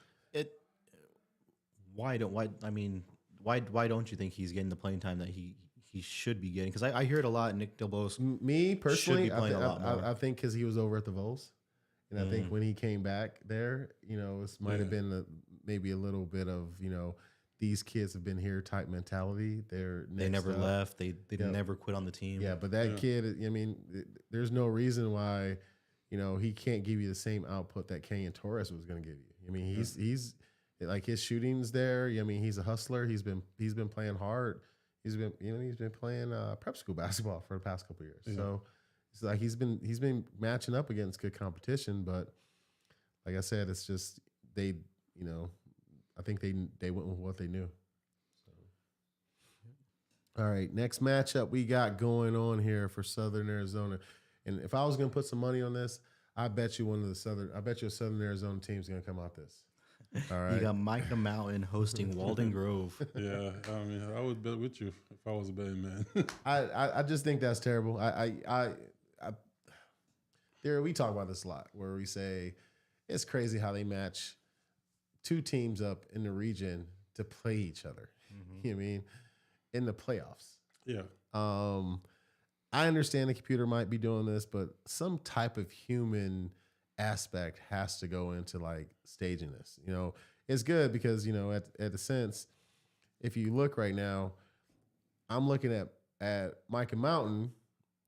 Why don't you think he's getting the playing time that he should be getting? Because I hear it a lot. Nick Delbos. me personally, be playing a lot more. I think because he was over at the Vols, and I think when he came back there, it might have been maybe a little bit of these kids have been here type mentality. They never left. They Yep. never quit on the team. Yeah, but that Yeah. kid, I mean, there's no reason why, he can't give you the same output that Kenyon Torres was going to give you. I mean, he's like his shooting's there. I mean, he's a hustler. He's been playing hard. He's been playing prep school basketball for the past couple of years. Yeah. So it's like he's been matching up against good competition. But like I said, it's just I think they went with what they knew. All right, next matchup we got going on here for Southern Arizona, and if I was going to put some money on this, I bet you a Southern Arizona team's going to come out this. All right, You got Micah Mountain hosting Walden Grove. Yeah, I mean, I would bet with you if I was a betting man. I just think that's terrible. We talk about this a lot, where we say it's crazy how they match two teams up in the region to play each other. You know what I mean? In the playoffs. Yeah, I understand the computer might be doing this, but some type of human aspect has to go into like staging this. It's good because at the sense, if you look right now, I'm looking at Micah Mountain,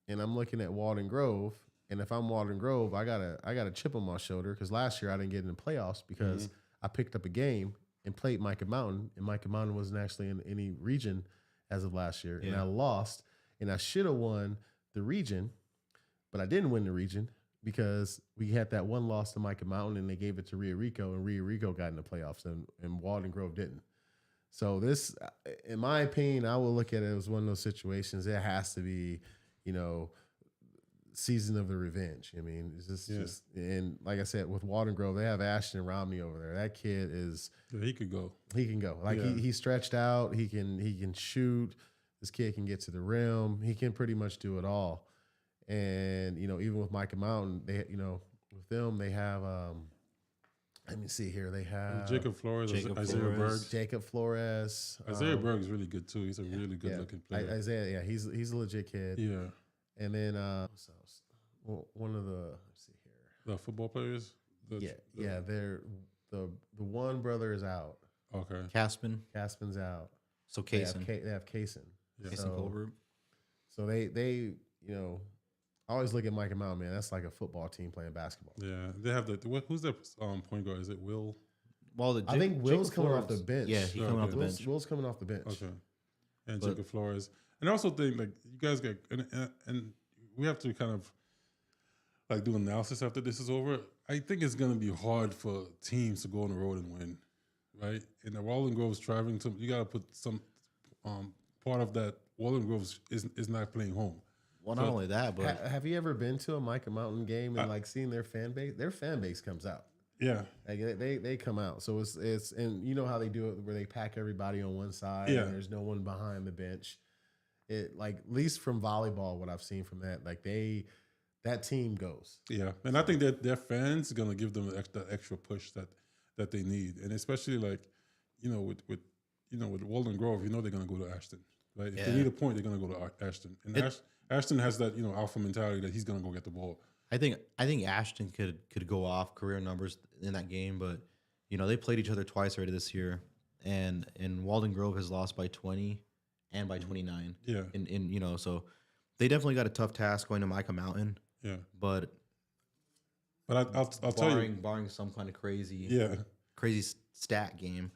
and I'm looking at Walden Grove. And if I'm Walden Grove, I got a chip on my shoulder because last year I didn't get in the playoffs because I picked up a game and played Micah Mountain, and Micah Mountain wasn't actually in any region as of last year, and I lost, and I should have won the region, but I didn't win the region because we had that one loss to Micah Mountain, and they gave it to Rio Rico, and Rio Rico got in the playoffs, and Walden Grove didn't. So this, in my opinion, I will look at it as one of those situations. It has to be, season of the revenge. I mean, it's just and like I said, with Walden Grove, they have Ashton Romney over there. That kid is he could go. he can go. Like he's stretched out. He can shoot. This kid can get to the rim. He can pretty much do it all. And even with Micah Mountain, they with them they have let me see here. They have Jacob Flores, Jacob Isaiah Flores. Berg. Jacob Flores. Isaiah Berg is really good too. He's a really good looking player. Isaiah, he's a legit kid. Yeah, And then well, one of the let's see here. the football players. They're the one brother is out. Okay. Caspin. Caspin's out. So They Kaysen. have Kaysen. Yeah. Kaysen So- Colbert. So they I always look at Micah Mountain, man. That's like a football team playing basketball. Yeah, they have who's their point guard? Is it Will? Well, I think Will's Jacob coming off Flores- the bench. Yeah, he's coming off the bench. Will's coming off the bench. Okay. And But- Jacob Flores. And I also think like you guys get and we have to kind of like do analysis after this is over. I think it's gonna be hard for teams to go on the road and win, right? And the Walden Grove's traveling to you gotta put some part of that Walden Grove is not playing home. Well, not only that, but Have you ever been to a Micah Mountain game and like seen their fan base? Their fan base comes out. Yeah. Like they come out. So it's and you know how they do it where they pack everybody on one side Yeah. and there's no one behind the bench. It like at least from volleyball, what I've seen from that, like that team goes. Yeah, and I think that their fans are gonna give them the extra push that they need, and especially like with Walden Grove, they're gonna go to Ashton, right? If they Yeah. need a point, they're gonna go to Ashton, and Ashton has that alpha mentality that he's gonna go get the ball. I think Ashton could go off career numbers in that game, but they played each other twice already this year, and Walden Grove has lost by 20 and by 29. Yeah, So they definitely got a tough task going to Micah Mountain, yeah. but But I'll tell you, barring some kind of crazy yeah, stat game,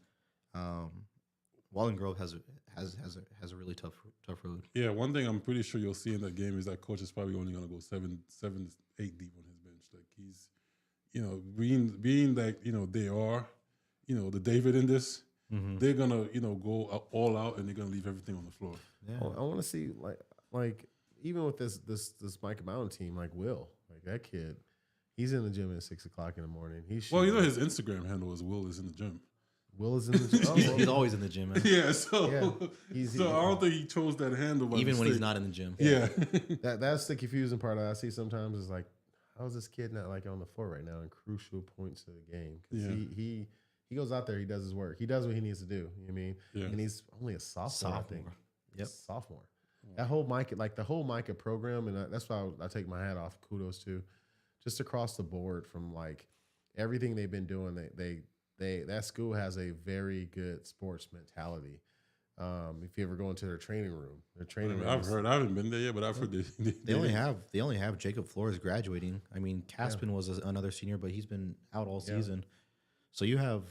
Walden Grove has a really tough road. yeah. One thing I'm pretty sure you'll see in that game is that coach is probably only gonna go 7, 8 deep on his bench. Like he's, being that they are, the David in this. They're gonna, go all out and they're gonna leave everything on the floor. Yeah. I want to see like even with this Micah Mountain team, like Will, like that kid, he's in the gym at 6 o'clock in the morning. He's Well, his Instagram handle is Will is in the gym. Will is in the gym. He's always in the gym, man. Yeah, so Yeah. so I don't think he chose that handle. By Even when he's mistake. not in the gym. Yeah, That's the confusing part I see sometimes is like, how is this kid not like on the floor right now in crucial points of the game? Because Yeah. he goes out there, he does his work, he does what he needs to do. You know what I mean? Yeah. And he's only a sophomore, I think. Yep. He's a sophomore. That whole Micah program, and that's why I take my hat off. Kudos to, just across the board from like everything they've been doing. that school has a very good sports mentality. If you ever go into their training room, I've heard. I haven't been there yet, but I've heard They only have Jacob Flores graduating. I mean, Caspin was another senior, but he's been out all Yeah. season. So you have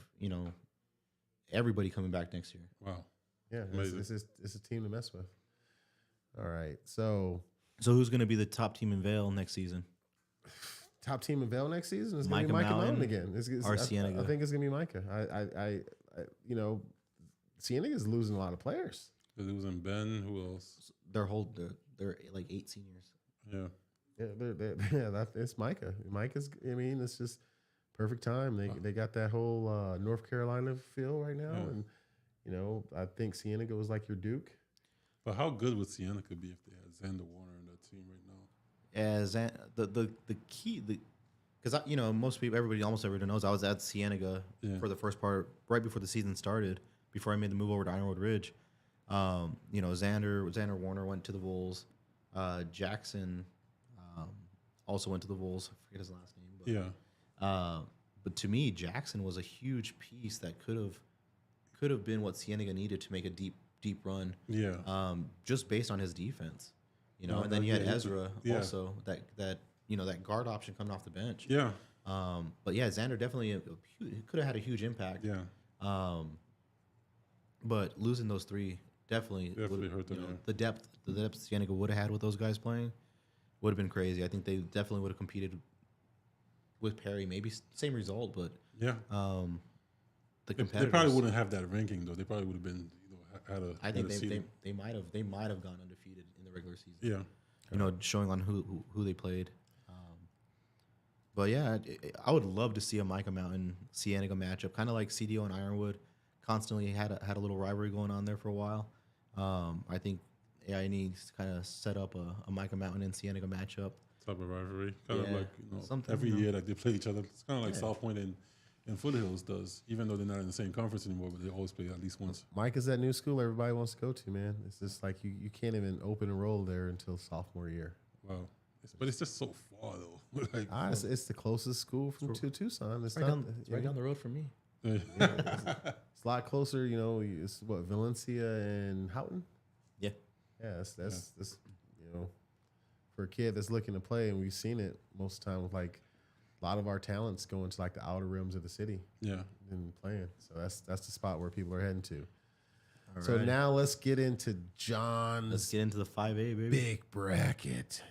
everybody coming back next year. Wow. Yeah, Amazing. it's a team to mess with. All right, so So who's going to be the top team in Vale next season? top team in Vail next season is going to be Micah Micah Mountain Mountain again. or I Cienega? think it's going to be Micah. Cienega's losing a lot of players. They're losing Ben. Who else? They're like 8 seniors. Yeah. Yeah, it's Micah. Micah's. I mean, it's just perfect time. They got that whole North Carolina feel right now, Yeah. and I think Cienega was like your Duke. But how good would Siena could be if they had Xander Warner in that team right now? As the key, because almost everybody knows I was at Cienega Yeah. for the first part right before the season started. Before I made the move over to Ironwood Ridge, Xander Warner went to the Wolves. Jackson also went to the Wolves. I forget his last name. But, Yeah. but to me, Jackson was a huge piece that could have been what Cienega needed to make a deep run. Yeah. Just based on his defense, No, and then you had yeah, Ezra yeah. also that guard option coming off the bench. Yeah. But yeah, Xander definitely could have had a huge impact. Yeah. But losing those three definitely Definitely hurt them, yeah. the depth Cienega would have had with those guys playing would have been crazy. I think they definitely would have competed with Perry. Maybe same result, but Yeah. the They competitors. probably wouldn't have that ranking though. They probably would have been, had a. I think had a seeding. they might have gone undefeated in the regular season. Yeah. Showing on who they played. But yeah, I would love to see a Micah Mountain Cienega matchup, kind of like CDO and Ironwood. Constantly had a little rivalry going on there for a while. I think AI needs to kind of set up a Micah Mountain and Cienega matchup. Type of rivalry, kind of Yeah, like something, every year that they play each other. It's kind of like Yeah. South Point and Foothills does, even though they're not in the same conference anymore, but they always play at least once. Mike is that new school everybody wants to go to, man. It's just like you can't even open enroll there until sophomore year. Wow, but it's just so far though. Like, It's the closest school to Tucson. It's Right not. right down the road from me. It's a lot closer. It's what Valencia and Houghton. Yeah. Yeah, that's for a kid that's looking to play, and we've seen it most of the time with like a lot of our talents going to like the outer rims of the city yeah, and playing. So that's the spot where people are heading to. All So right. now let's get into let's John's get into the 5A, baby. big bracket,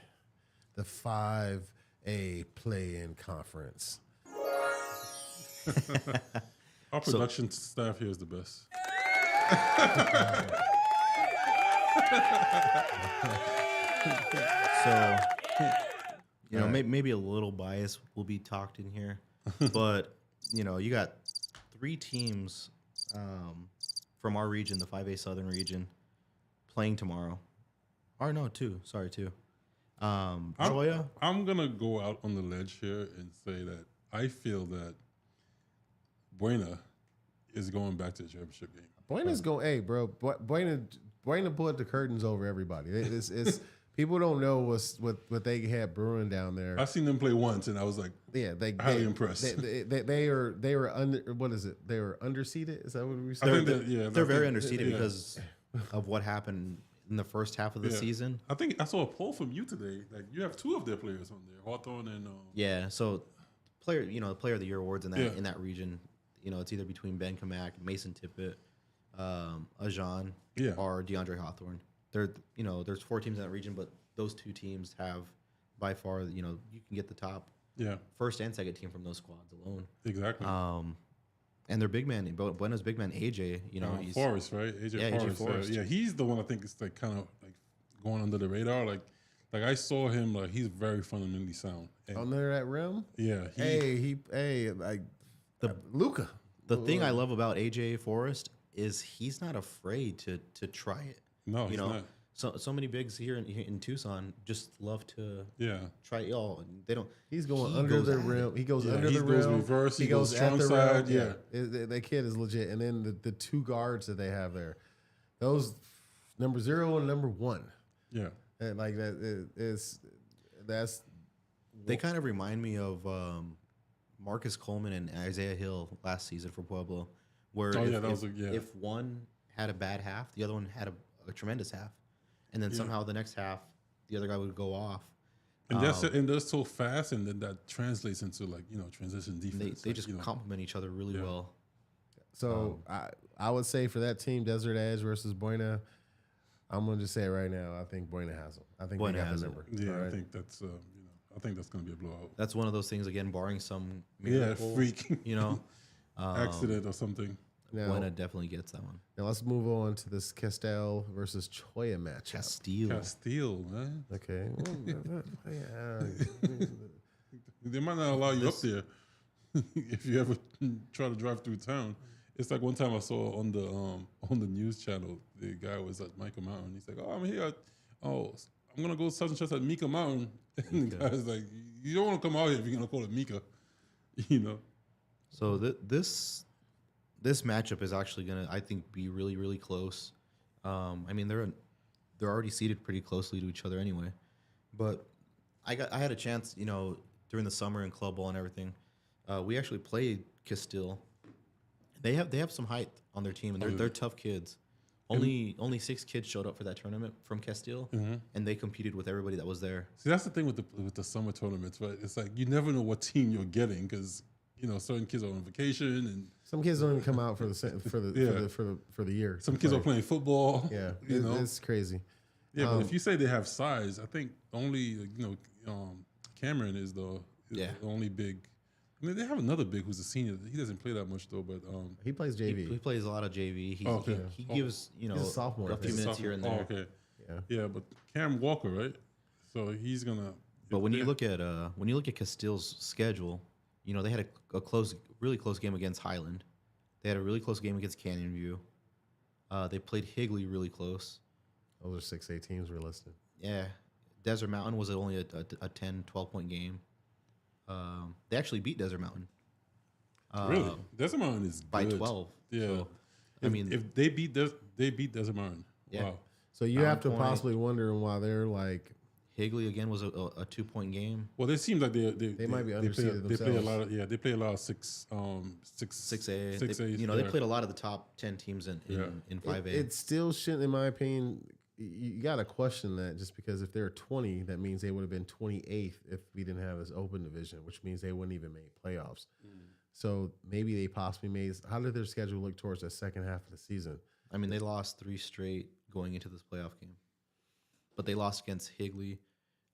the 5A play-in conference. our production staff here is the best. So, maybe a little bias will be talked in here, but you got 3 teams from our region, the 5A Southern region, playing tomorrow. Or no, 2. Sorry, 2. Joya. I'm gonna go out on the ledge here and say that I feel that Buena is going back to the championship game. Buena's going, hey, bro. Buena put the curtains over everybody. It's people don't know what they had brewing down there. I've seen them play once, and I was like, Yeah, highly impressed. They were under. What is it? They were underseeded. Is that what we I said? think They're very think- underseeded yeah. because of what happened in the first half of the Yeah. season. I think I saw a poll from you today. Like you have 2 of their players on there, Hawthorne and Yeah, so player of the year awards in that Yeah. in that region, it's either between Ben Kamak, Mason Tippett, Ajan, Yeah. or DeAndre Hawthorne. There's 4 teams in that region, but those 2 teams have by far, you can get the top yeah, first and second team from those squads alone. exactly. And their big man, Buena's big man AJ, he's Forrest, right? AJ Yeah, AJ Forrest. Forrest. Yeah, he's the one I think is like kind of like going under the radar. Like I saw him, like he's very fundamentally sound. And Under that rim. yeah, Luca. the thing I love about AJ Forrest is he's not afraid to try it. no, he's not. So many bigs here in Tucson just love to Yeah, try it all. They don't. He's going He under goes the at it. rim. He goes Yeah, under he the goes rim. reverse, he goes at strong the side, rim. That kid is legit. And then the 2 guards that they have there, those number 0 and number 1, yeah, and like that's They kind of remind me of Marcus Coleman and Isaiah Hill last season for Pueblo, where Oh, if, yeah, that if, was if one had a bad half, the other one had a tremendous half, and then Yeah. somehow the next half, the other guy would go off. And they're so fast, and then that translates into like transition defense. They like, just complement each other really Yeah. well. So I would say for that team, Desert Edge versus Buena, I'm gonna just say it right now. I think Buena has them. I think Buena they got has the it. number. Yeah, All I right? think that's I think that's gonna be a blowout. That's one of those things again, barring some Yeah, miracle, freak accident or something. Now, Buena definitely gets that one. now let's move on to this Castel versus Choya matchup. Castile. Castile, man. Okay. Yeah. They might not allow you up there if you ever try to drive through town. It's like one time I saw on the news channel, the guy was at Micah Mountain. He's like, "Oh, I'm here. I'm gonna go such and such at Mika Mountain." And the guy's like, "You don't want to come out here if you're gonna call it Mika," you know. So this matchup is actually gonna, I think, be really really close. I mean, they're already seated pretty closely to each other anyway. But I had a chance, during the summer in club ball and everything. We actually played Castile. They have some height on their team, and they're tough kids. Only 6 kids showed up for that tournament from Castile, and they competed with everybody that was there. See, that's the thing with the summer tournaments, right? It's like you never know what team you're getting because certain kids are on vacation and Some kids don't even come out for the year. some kids are playing football. Yeah, it's it's crazy. yeah. But if you say they have size, I think only Cameron is the only big. I mean, they have another big who's a senior. He doesn't play that much though, but He plays He JV. plays a lot of JV. He gives He's a sophomore. a few He's a minutes here and there. Oh, okay. Yeah. Yeah, but Cam Walker, right? So he's gonna. But when you look at Castile's schedule, they had a really close game against Highland. They had a really close game against Canyon View. They played Higley really close. Those are 6A teams we're listed. Yeah, Desert Mountain was only a 10, 12-point game. They actually beat Desert Mountain. really, Desert Mountain is by good. 12. Yeah, So, if they beat Desert Mountain. Yeah. Wow. So you Bound have to point. possibly wonder why they're like Higley again was a 2-point game. Well, it seems like they might be they underseeded play a themselves. lot of they play a lot of 6A. 6A. 6A. They played a lot of the top 10 teams in 5A. it still shouldn't, in my opinion. You got to question that just because if they're 20, that means they would have been 28th if we didn't have this open division, which means they wouldn't even make playoffs. So maybe they possibly made. How did their schedule look towards the second half of the season? I mean, they lost 3 straight going into this playoff game. But they lost against Higley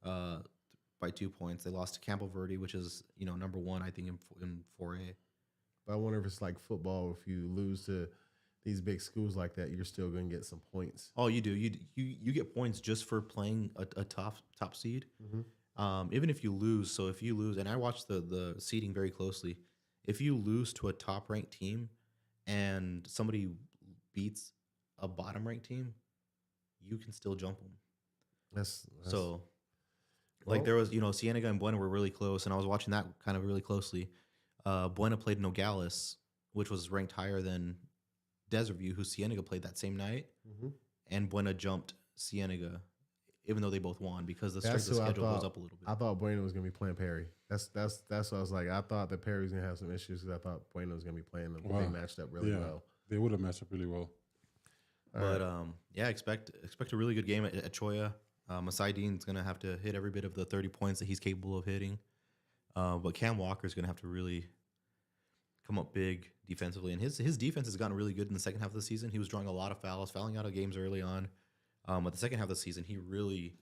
by 2 points. They lost to Campo Verde, which is, number 1, I think, in 4A. But I wonder if it's like football. If you lose to these big schools like that, you're still going to get some points. Oh, you do. You get points just for playing a top seed. Even if you lose. So if you lose, and I watched the seeding very closely, if you lose to a top ranked team and somebody beats a bottom ranked team, you can still jump them. That's So, like there was, Cienega and Buena were really close, and I was watching that kind of really closely. Buena played Nogales, which was ranked higher than Desert View, who Cienega played that same night, and Buena jumped Cienega, even though they both won because the strength of who I schedule goes thought. up a little bit. I thought Bueno was going to be playing Perry. That's what I was like. I thought that Perry was going to have some issues because I thought Bueno was going to be playing them. Wow. They matched up really well. They would have matched up really well. But expect a really good game at Choya. Masai Dean's gonna have to hit every bit of the 30 points that he's capable of hitting. But Cam Walker's gonna have to really come up big defensively, and his defense has gotten really good in the second half of the season. He was drawing a lot of fouls, fouling out of games early on. But the second half of the season, he really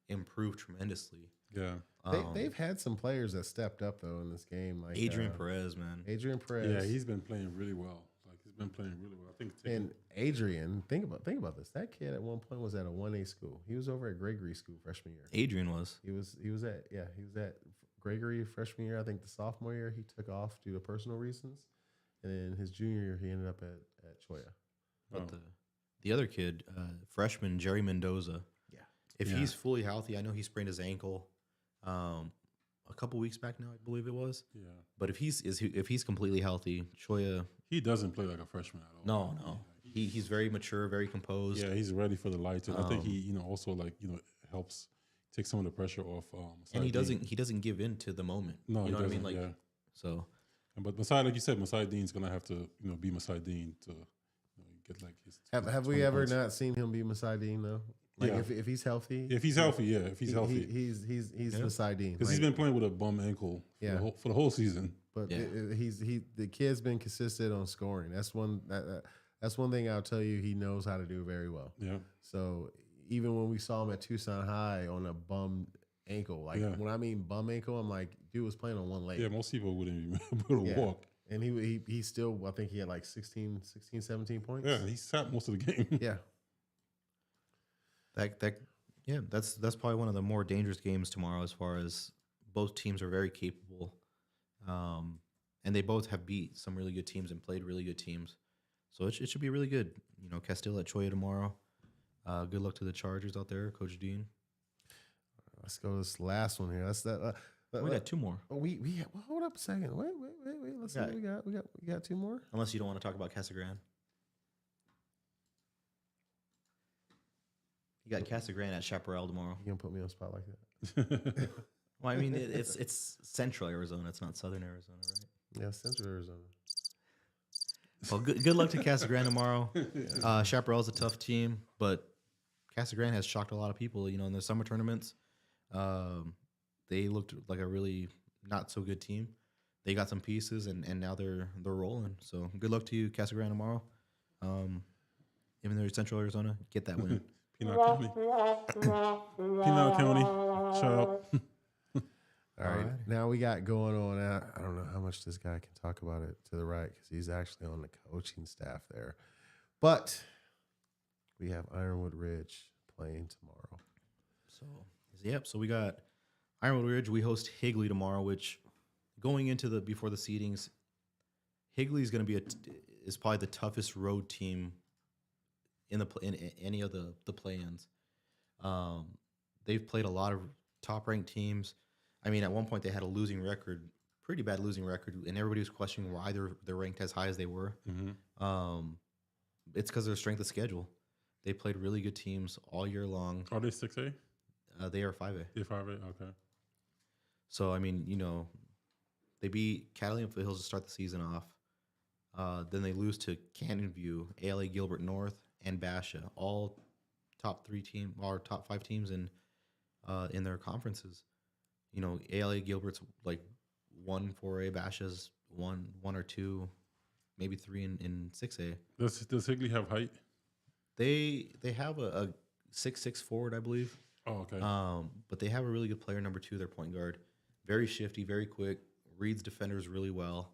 improved tremendously. Yeah. They've had some players that stepped up though in this game, like Adrian Perez, man. Adrian Perez. Yeah, he's been playing really well. Like he's been playing really well. I think. And Adrian, think about this. That kid at one point was at a 1A school. He was over at Gregory School freshman year. Adrian was. He was at Gregory freshman year. I think the sophomore year he took off due to personal reasons, and then his junior year he ended up at Choya. But the other kid, freshman Jerry Mendoza. Yeah. If he's fully healthy, I know he sprained his ankle a couple weeks back now, I believe it was. Yeah. But if he's completely healthy, Choya. He doesn't play like a freshman at all. No. He's very mature, very composed. Yeah, he's ready for the lights, and I think he, also helps take some of the pressure off. And he Masai Dean. doesn't give in to the moment. No, you know he what I mean? doesn't, Like So But Masai, like you said, Masai Dean's gonna have to be Masai Dean to get like his. Have 20 we ever points. not seen him be Masai Dean though? Like Yeah. if he's healthy, If he's healthy, yeah. If he's healthy, he's Yeah. Masai Dean. because he's been playing with a bum ankle for, Yeah. for the whole season. But Yeah. the kid's been consistent on scoring. That's one thing I'll tell you he knows how to do very well. Yeah. So even when we saw him at Tucson High on a bum ankle, like Yeah. when I mean bum ankle, I'm like, dude was playing on one leg. Yeah, most people wouldn't even be able to Yeah. walk. And he still, I think he had like 16, 17 points. Yeah, he sat most of the game. Yeah. that's probably one of the more dangerous games tomorrow, as far as both teams are very capable, and they both have beat some really good teams and played really good teams, so it should be really good. Castile at Choya tomorrow. Good luck to the Chargers out there, Coach Dean. Let's go to this last one here. That's that. We got two more, Oh, well, hold up a second. Wait. Let's see what we got. We got two more. unless you don't want to talk about Casa Grande. You got Casa Grande at Chaparral tomorrow. You gonna put me on the spot like that? Well, I mean, it's Central Arizona. It's not Southern Arizona, right? Yeah, Central Arizona. Well, good luck to Casa Grande tomorrow. Chaparral's a tough team, but Casa Grande has shocked a lot of people. In the summer tournaments, they looked like a really not so good team. They got some pieces, and now they're rolling. So good luck to you, Casa Grande tomorrow. Even though you're Central Arizona, get that win. Pinal County. Pinal County. Shout out. All right. Alright. Now we got going on. I don't know how much this guy can talk about it to the right because he's actually on the coaching staff there. But we have Ironwood Ridge playing tomorrow. So we got Ironwood Ridge. We host Higley tomorrow, which going into before the seedings, Higley is going to be is probably the toughest road team in any of the play-ins. They've played a lot of top-ranked teams. I mean, at one point they had a losing record, pretty bad losing record, and everybody was questioning why they're ranked as high as they were. Mm-hmm. It's because of their strength of schedule. They played really good teams all year long. Are they 6A? They are 5A. They're 5A? Okay. So, I mean, they beat Catalina Foothills to start the season off. Then they lose to Canyon View, ALA Gilbert North, and Basha, all top 5 teams in their conferences. ALA Gilbert's like 1 4A, Basha's one or two, maybe 3 in 6A. Does Higley have height? They have a 6'6" forward, I believe. Oh, okay. But they have a really good player, number 2, their point guard. Very shifty, very quick, reads defenders really well.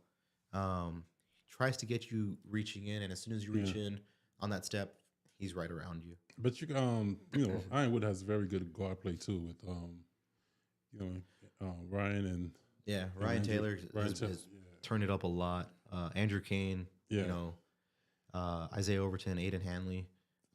Tries to get you reaching in, and as soon as you reach in on that step, he's right around you. But Ironwood has very good guard play too with Ryan and Ryan Andrew- Taylor Ryan has Taylor, turned it up a lot. Andrew Kane, Yeah. Isaiah Overton, Aiden Hanley,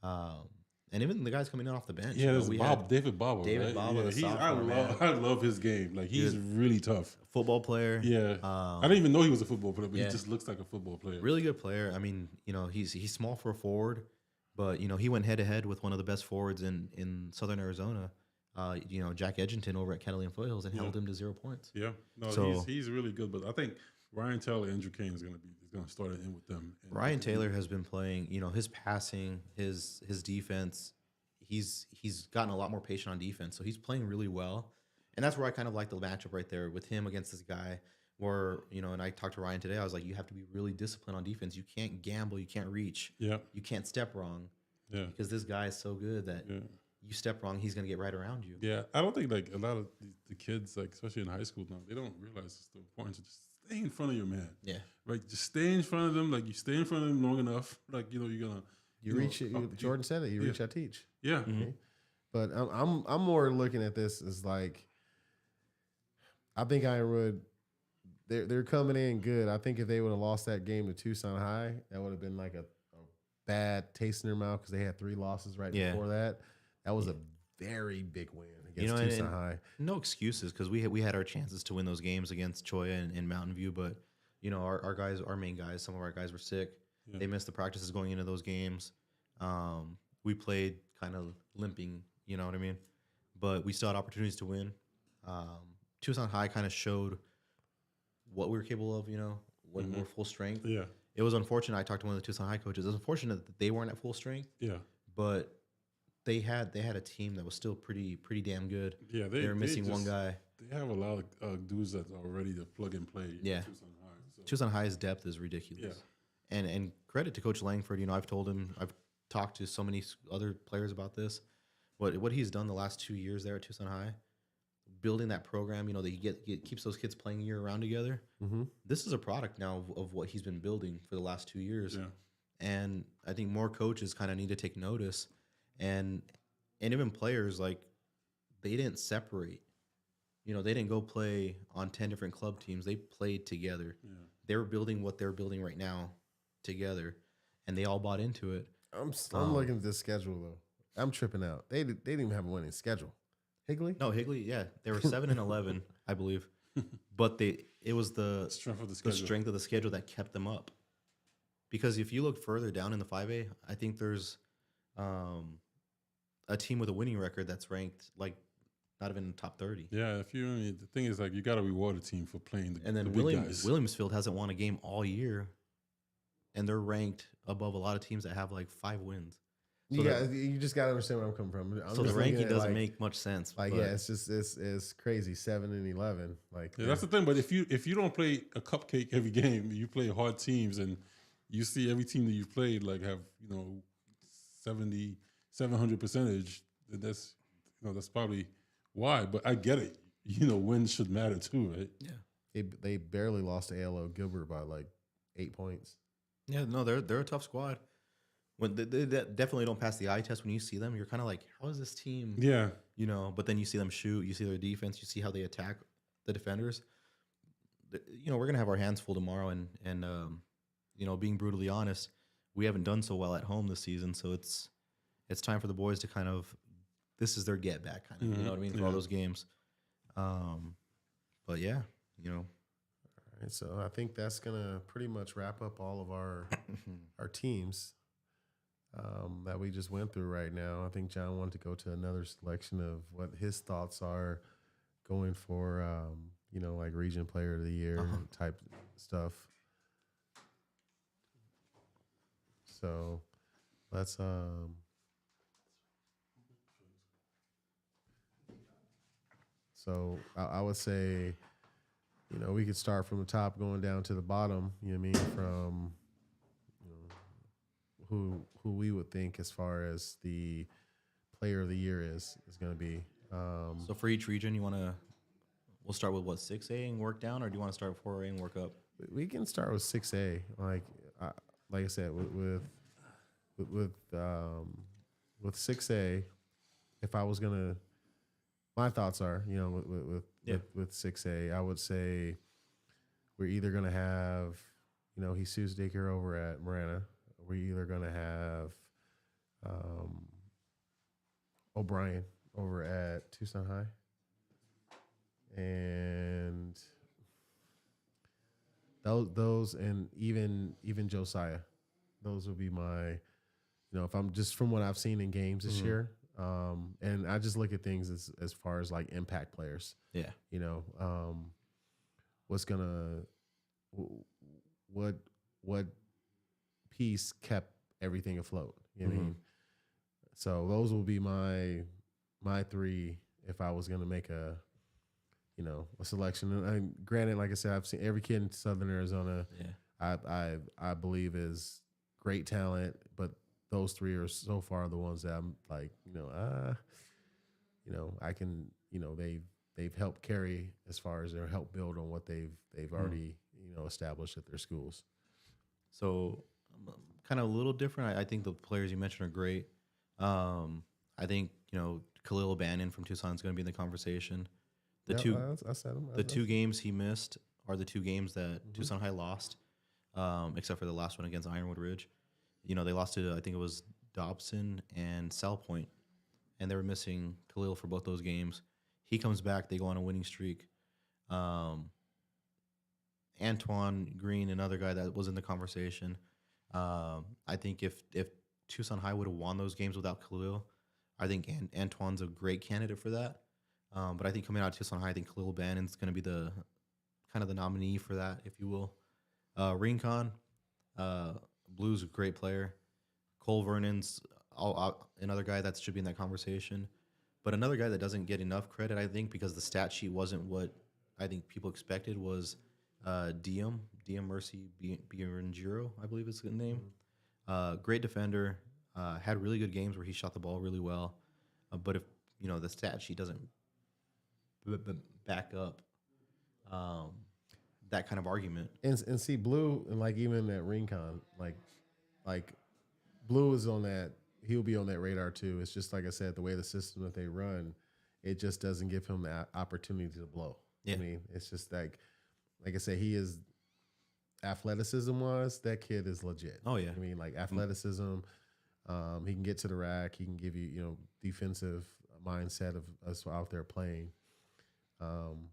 and even the guys coming in off the bench. Yeah, there's we David Baba. David right? Baba, the Yeah, sophomore, I love his game. Like he's really tough. had football player. Yeah, I didn't even know he was a football player, but he just looks like a football player. Really good player. I mean, he's small for a forward, but he went head to head with one of the best forwards in Southern Arizona. Jack Edgington over at Catalina Foothills and held him to 0 points. Yeah, no, So- he's really good. But I think Ryan Taylor, Andrew Kane is going to start in with them. And Ryan Taylor has been playing, his passing, his defense. He's gotten a lot more patient on defense, so he's playing really well. And that's where I kind of like the matchup right there with him against this guy where, and I talked to Ryan today, I was like, you have to be really disciplined on defense. You can't gamble, you can't reach, Yeah, you can't step wrong yeah, because this guy is so good that yeah. you step wrong, he's going to get right around you. Yeah, I don't think like a lot of the kids, like especially in high school now, they don't realize the importance of just stay in front of your man. Yeah. Right, just stay in front of them. Like you stay in front of them long enough. Like you're gonna You reach it. Jordan said it. You reach, I teach. Yeah, Mm-hmm. But I'm more looking at this as like, I think Ironwood, they're coming in good. I think if they would have lost that game to Tucson High, that would have been like a bad taste in their mouth because they had 3 losses right before that. That was a very big win against Tucson High. No excuses because we had our chances to win those games against Choya and Mountain View, but our guys, our main guys, some of our guys were sick. Yeah. They missed the practices going into those games. We played kind of limping, you know what I mean? But we still had opportunities to win. Tucson High kind of showed what we were capable of, when Mhm. we're full strength. Yeah. It was unfortunate. I talked to one of the Tucson High coaches. It was unfortunate that they weren't at full strength, Yeah. but they had a team that was still pretty damn good. Yeah. They were missing one guy. They have a lot of dudes that are ready to plug and play. Yeah. Tucson High, so. Tucson High's depth is ridiculous. Yeah. And credit to Coach Langford. I've told him, I've talked to so many other players about this. What he's done the last 2 years there at Tucson High, building that program, that he keeps those kids playing year round together. Mm-hmm. This is a product now of what he's been building for the last 2 years. Yeah. And I think more coaches kind of need to take notice, and even players, like, they didn't separate. They didn't go play on 10 different club teams. They played together. Yeah. They were building what they're building right now together, and they all bought into it. I'm looking at this schedule though. I'm tripping out. They didn't even have a winning schedule. Higley? No, Higley, yeah, they were 7-11, I believe, but it was the Strength of the the schedule. strength of the schedule that kept them up. Because if you look further down in the 5A, I think there's a team with a winning record that's ranked like not even in the top 30. Yeah. The thing is, like, you got to reward a team for playing And then the big guys. Williamsfield hasn't won a game all year, and they're ranked above a lot of teams that have like 5 wins. So You just gotta understand where I'm coming from. I'm So the just looking ranking at, doesn't like, make much sense. like, but yeah, it's just it's crazy. 7 and 11. Like, Yeah, that's the thing. But if you don't play a cupcake every game, you play hard teams, and you see every team that you played like have 700 percentage. Then that's probably why. But I get it. Wins should matter too, right? yeah. they barely lost to ALO Gilbert by like 8 points. Yeah, no, they're a tough squad. When they definitely don't pass the eye test, when you see them, you're kind of like, how is this team? Yeah, But then you see them shoot, you see their defense, you see how they attack the defenders. We're gonna have our hands full tomorrow, and being brutally honest, we haven't done so well at home this season, so it's time for the boys to kind of, this is their get back, kind of, you know what I mean, for all Yeah. those games. But yeah, All right, so I think that's gonna pretty much wrap up all of our teams that we just went through right now. I think John wanted to go to another selection of what his thoughts are going for, like Region Player of the Year type stuff. So let's So I would say, we could start from the top going down to the bottom. You know what I mean? From who we would think as far as the player of the year is going to be. so for each region, we'll start with what, 6A and work down, or do you want to start with 4A and work up? We can start with 6A. Like I said, with 6A, if I was gonna, my thoughts are, with 6A, I would say we're either gonna have, Jesus Dicker over at Marana. We're either gonna have O'Brien over at Tucson High, and those and even Josiah. Those would be my, if I'm just from what I've seen in games this year. And I just look at things as far as like impact players. Yeah. What piece kept everything afloat. You know what I mean? So those will be my 3 if I was gonna make a selection. And granted, like I said, I've seen every kid in Southern Arizona. Yeah. I believe is great talent, but those 3 are so far the ones that I'm like, I can, they've helped carry as far as their help build on what they've already, established at their schools. So kind of a little different. I think the players you mentioned are great. I think, Khalil Bannon from Tucson is going to be in the conversation. I said him. The 2 games he missed are the 2 games that Tucson High lost, except for the last one against Ironwood Ridge. They lost to, I think it was Dobson and Sal Point, and they were missing Khalil for both those games. He comes back, they go on a winning streak. Antoine Green, another guy that was in the conversation. I think if Tucson High would have won those games without Khalil, I think Antoine's a great candidate for that. But I think coming out of Tucson High, I think Khalil Bannon's going to be the kind of the nominee for that, if you will. Rincon, Blue's a great player. Cole Vernon's another guy that should be in that conversation. But another guy that doesn't get enough credit, I think, because the stat sheet wasn't what I think people expected, was Diem Mercy Biranjiro, I believe is his name. Great defender, had really good games where he shot the ball really well. But if the stat sheet doesn't back up that kind of argument. And see, Blue, and like even at Rincon, like Blue is on that. He'll be on that radar too. It's just like I said, the way the system that they run, it just doesn't give him the opportunity to blow. Yeah. I mean, it's just like I said, he is athleticism wise, that kid is legit. Oh yeah. I mean, like athleticism, he can get to the rack. He can give you, defensive mindset of us out there playing.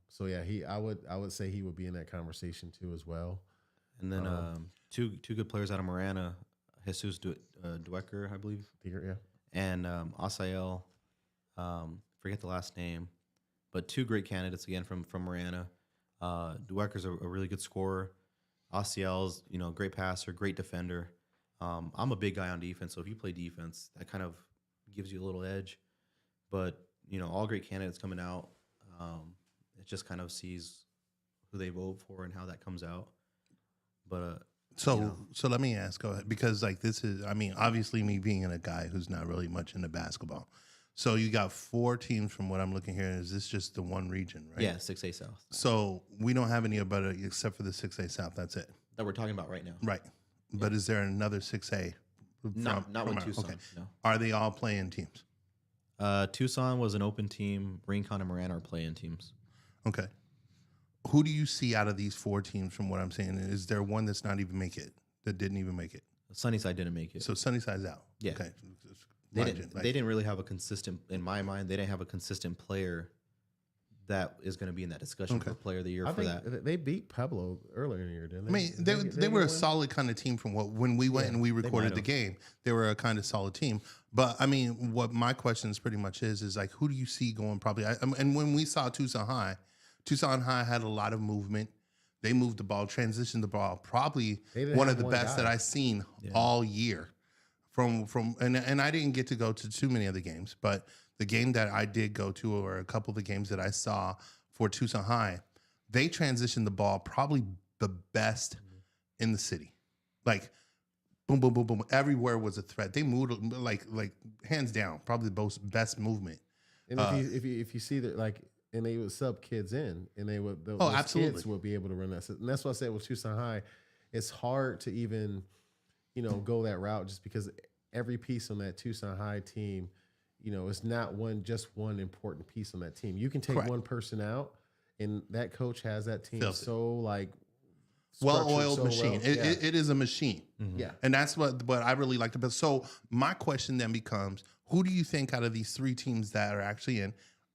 So yeah, I would say he would be in that conversation too as well. And then two good players out of Marana, Jesus Dwecker, I believe, Yeah. and Asael, forget the last name, but two great candidates again from Marana. Dwecker's a really good scorer. Asael's great passer, great defender. I'm a big guy on defense, so if you play defense, that kind of gives you a little edge. But all great candidates coming out. It just kind of sees who they vote for and how that comes out. But So let me ask, go ahead, because like this is, I mean, obviously me being a guy who's not really much into basketball. So you got 4 teams from what I'm looking here. Is this just the one region, right? yeah, 6A South So we don't have any about it except for the 6A South. That's it. that we're talking about right now. Right. But is there another 6A? Not with our- Tucson. Okay. No. Are they all playing teams? Tucson was an open team. Rincon and Marana are playing teams. Okay. Who do you see out of these 4 teams from what I'm saying? Is there one that's not even make it, that didn't even make it? Sunnyside didn't make it. So Sunnyside's out. Yeah. Okay. They Legend, didn't. right? They didn't really have a consistent. In my mind, they didn't have a consistent player that is going to be in that discussion Okay. for Player of the Year I for think that. they beat Pueblo earlier in the year, didn't I they? mean, they were a solid kind of team from when we went Yeah, and we they recorded might the have. game. They were a kind of solid team. But I mean, what my question is pretty much is like, who do you see going probably? And when we saw Tucson High had a lot of movement. They moved the ball, transitioned the ball. Probably They didn't one have of the one best guy. that I've seen Yeah. all year. And I didn't get to go to too many of the games, but the game that I did go to, or a couple of the games that I saw for Tucson High, they transitioned the ball probably the best in the city. Like boom, boom, boom, boom. Everywhere was a threat. They moved like hands down, probably the best movement. And if you see that, like, and they would sub kids in, and they would those absolutely. kids would be able to run that. And that's what I said with Tucson High. It's hard to even, go that route just because every piece on that Tucson High team, it's not just one important piece on that team. You can take Correct. one person out, and that coach has that team Fills it. so like Well-oiled structured so machine. well. Yeah. It is a machine. Yeah. And that's what I really liked about. So my question then becomes, who do you think out of these 3 teams that are actually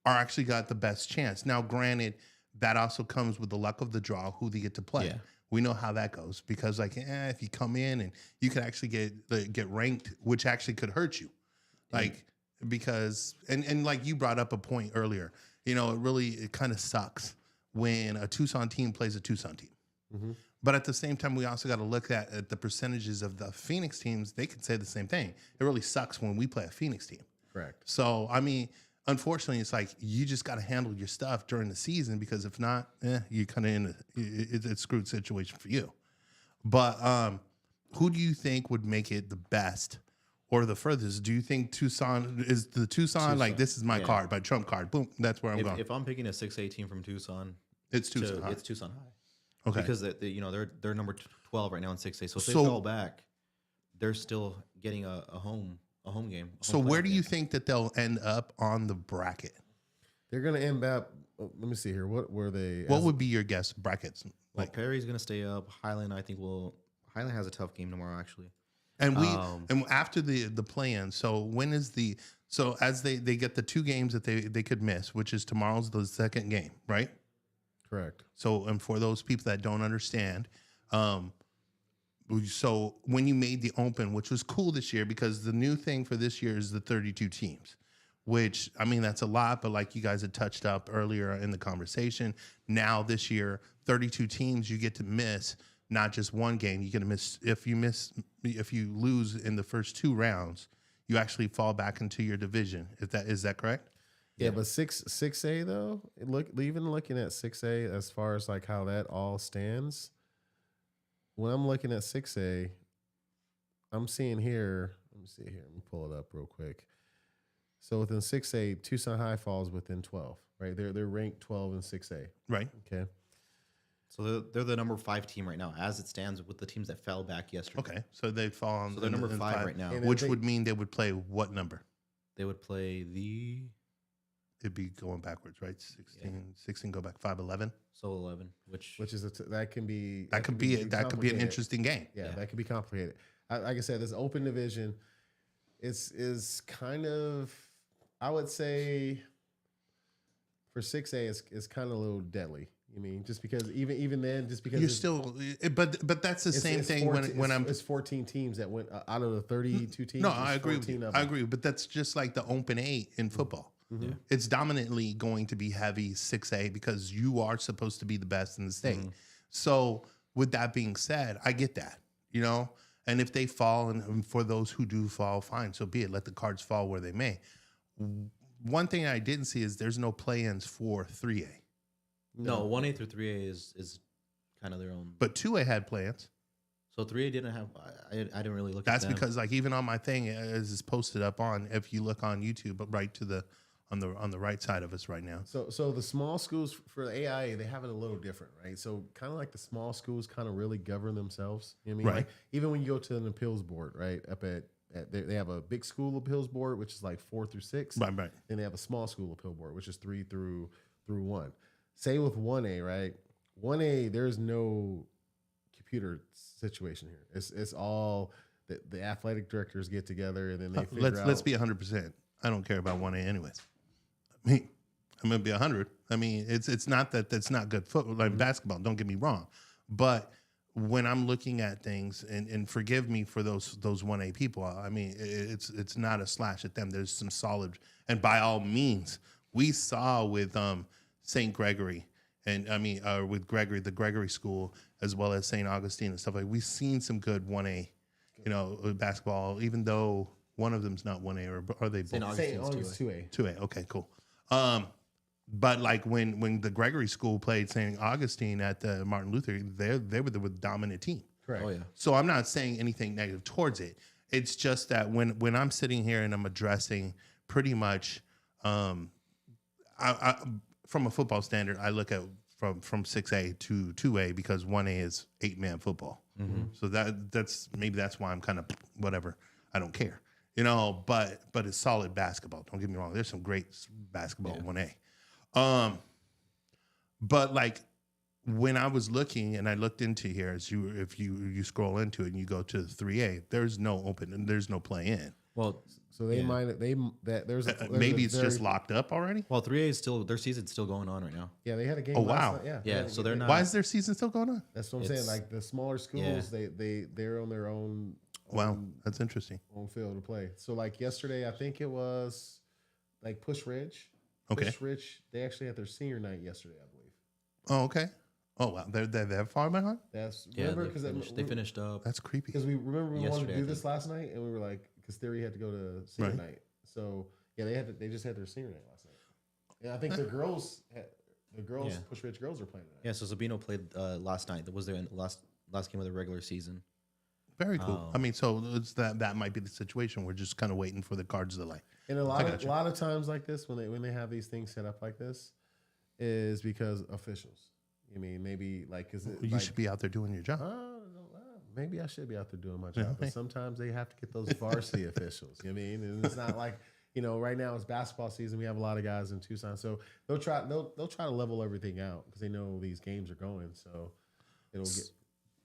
actually got the best chance? Now, granted, that also comes with the luck of the draw, who they get to play. Yeah. We know how that goes because, like, if you come in and you could actually get ranked, which actually could hurt you, like because and like you brought up a point earlier, it kind of sucks when a Tucson team plays a Tucson team. Mm-hmm. But at the same time, we also got to look at the percentages of the Phoenix teams. They could say the same thing. It really sucks when we play a Phoenix team. Correct. So, I mean, unfortunately, it's like you just got to handle your stuff during the season because if not, you're kind of in it's a screwed situation for you. But who do you think would make it the best or the furthest? Do you think Tucson is the Tucson like this is my yeah. card, my trump card? Boom, that's where I'm going. If I'm picking a 6A team from Tucson, It's Tucson High. it's Tucson High. Okay. Because they're number 12 right now in 6A. So if they So- fall back, they're still getting a home game. a So home where playoff do you game. think that they'll end up on the bracket? They're gonna end up. Let me see here. What were they? What would be your guess brackets? Well, Perry's gonna stay up. Highland, I think Highland has a tough game tomorrow, actually. And we Um, and after the plan. So when is as they get the 2 games that they could miss, which is tomorrow's the second game, right? correct? So and for those people that don't understand, so when you made the open, which was cool this year because the new thing for this year is the 32 teams. which, I mean, that's a lot, but like you guys had touched up earlier in the conversation, now this year, 32 teams, you get to miss not just one game. You get to miss, if you lose in the first 2 rounds, you actually fall back into your division. Is that correct? Yeah, but 6A though, even looking at 6A as far as like how that all stands, when I'm looking at 6A, I'm seeing here, let me see here, let me pull it up real quick. So within 6A, Tucson High falls within 12, right? They're ranked 12 in 6A. Right. Okay. So they're the number 5 team right now, as it stands with the teams that fell back yesterday. Okay. So they'd fall on. So they're number in 5 right now. And which they- would mean they would play what number? They would play the It'd be going backwards, right? 16 go back 5-11. so 11, which Which is that can be That could be an complicated. interesting game. Yeah, Yeah. that could be complicated. Like I said, this open division is kind of, I would say, for 6A, it's kind of a little deadly. I mean, just because even then, just because You're it's- still, but that's the same it's thing 14 when I'm. it's 14 teams that went out of the 32 teams. No, it's I agree with 14 you. of I them. agree, but that's just like the open 8 in football. Mhm. It's dominantly going to be heavy 6A because you are supposed to be the best in the state. So, with that being said, I get that, and if they fall, and for those who do fall, fine, so be it. Let the cards fall where they may. One thing I didn't see is there's no play-ins for 3A, no 1A through 3A is kind of their own. but 2A had play-ins. So 3A didn't have. I didn't really look. That's at them. because, like, even on my thing, as it's posted up on, if you look on YouTube, but right to the on the right side of us right now. So the small schools for the AIA, they have it a little different, right? So kind of like the small schools kind of really govern themselves. You know what I mean? Right. Like even when you go to an appeals board, right? Up at they have a big school appeals board, which is like 4 through 6. Right. Then they have a small school appeal board, which is 3 through 1. Say with 1A, right? 1A, there's no computer situation here. It's all the athletic directors get together and then they figure Let's out. be 100%. I don't care about 1A anyways. I mean, I'm gonna be 100. I mean, it's not that that's not good football, like basketball. Don't get me wrong, but when I'm looking at things, and forgive me for those 1A people, I mean, it's not a slash at them. There's some solid, and by all means, we saw with St. Gregory, and I mean with Gregory, the Gregory School, as well as St. Augustine and stuff like. We've seen some good 1A, basketball, even though one of them's not 1A, or are they both? St. St. Augustine's August 2A. 2A. 2A. Okay, cool. But like when the Gregory School played St. Augustine at the Martin Luther, they were the dominant team. Correct. Oh yeah. So I'm not saying anything negative towards it. It's just that when I'm sitting here and I'm addressing pretty much, I from a football standard, I look at from 6A to 2A because 1A is 8-man football. So that's why I'm kind of whatever. I don't care, But it's solid basketball. Don't get me wrong. There's some great basketball in 1A. But like when I was looking and I looked into here, if you scroll into it and you go to 3A, there's no open and there's no play in. Well, So they might there's Maybe a it's just locked up already. 3A is still their season's still going on right now. Yeah, they had a game. Oh, last wow. night. Yeah. Yeah, so they're not. Why is their season still going on? That's what I'm saying. It's- Like the smaller schools, they're on their own. Wow, that's interesting. On field to play. So like yesterday, I think it was like Push Ridge. Okay. Push Ridge. They actually had their senior night yesterday, I believe. Oh, okay. Oh wow, they're that far behind. That's Yeah, remember they finished up. That's creepy. because we remember we wanted Yesterday, to I do this think. last night, and we were like, because Theory had to go to senior Right. night. So yeah, they just had their senior night last night. And I think the girls Yeah. Push Ridge girls are playing tonight. Yeah, so Sabino played last night. That was their last game of the regular season. Very cool. I mean, so it's that might be the situation. We're just kind of waiting for the cards to lay. And a I lot gotcha. of times like this, when they have these things set up like this, is because officials. I mean, maybe like because You should be out there doing your job. maybe I should be out there doing my job, but sometimes they have to get those varsity officials. You know what I mean? And it's not like right now it's basketball season. We have a lot of guys in Tucson, so they'll try to level everything out because they know these games are going. So it'll get.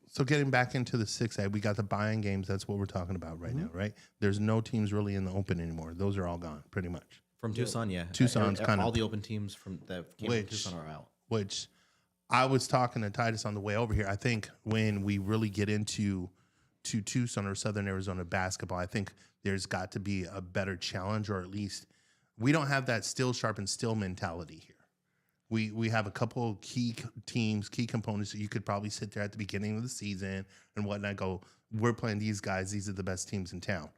So getting back into the 6A, we got the buy-in games. That's what we're talking about right now, right? There's no teams really in the open anymore. Those are all gone, pretty much. From Tucson, yeah. Tucson's kinda- all the open teams that came from Which- Tucson are out. Which I was talking to Titus on the way over here. I think when we really get into Tucson or Southern Arizona basketball, I think there's got to be a better challenge, or at least We don't have that still sharpen still mentality here. We have a couple of key teams, key components that you could probably sit there at the beginning of the season and whatnot. Go, we're playing these guys. These are the best teams in town.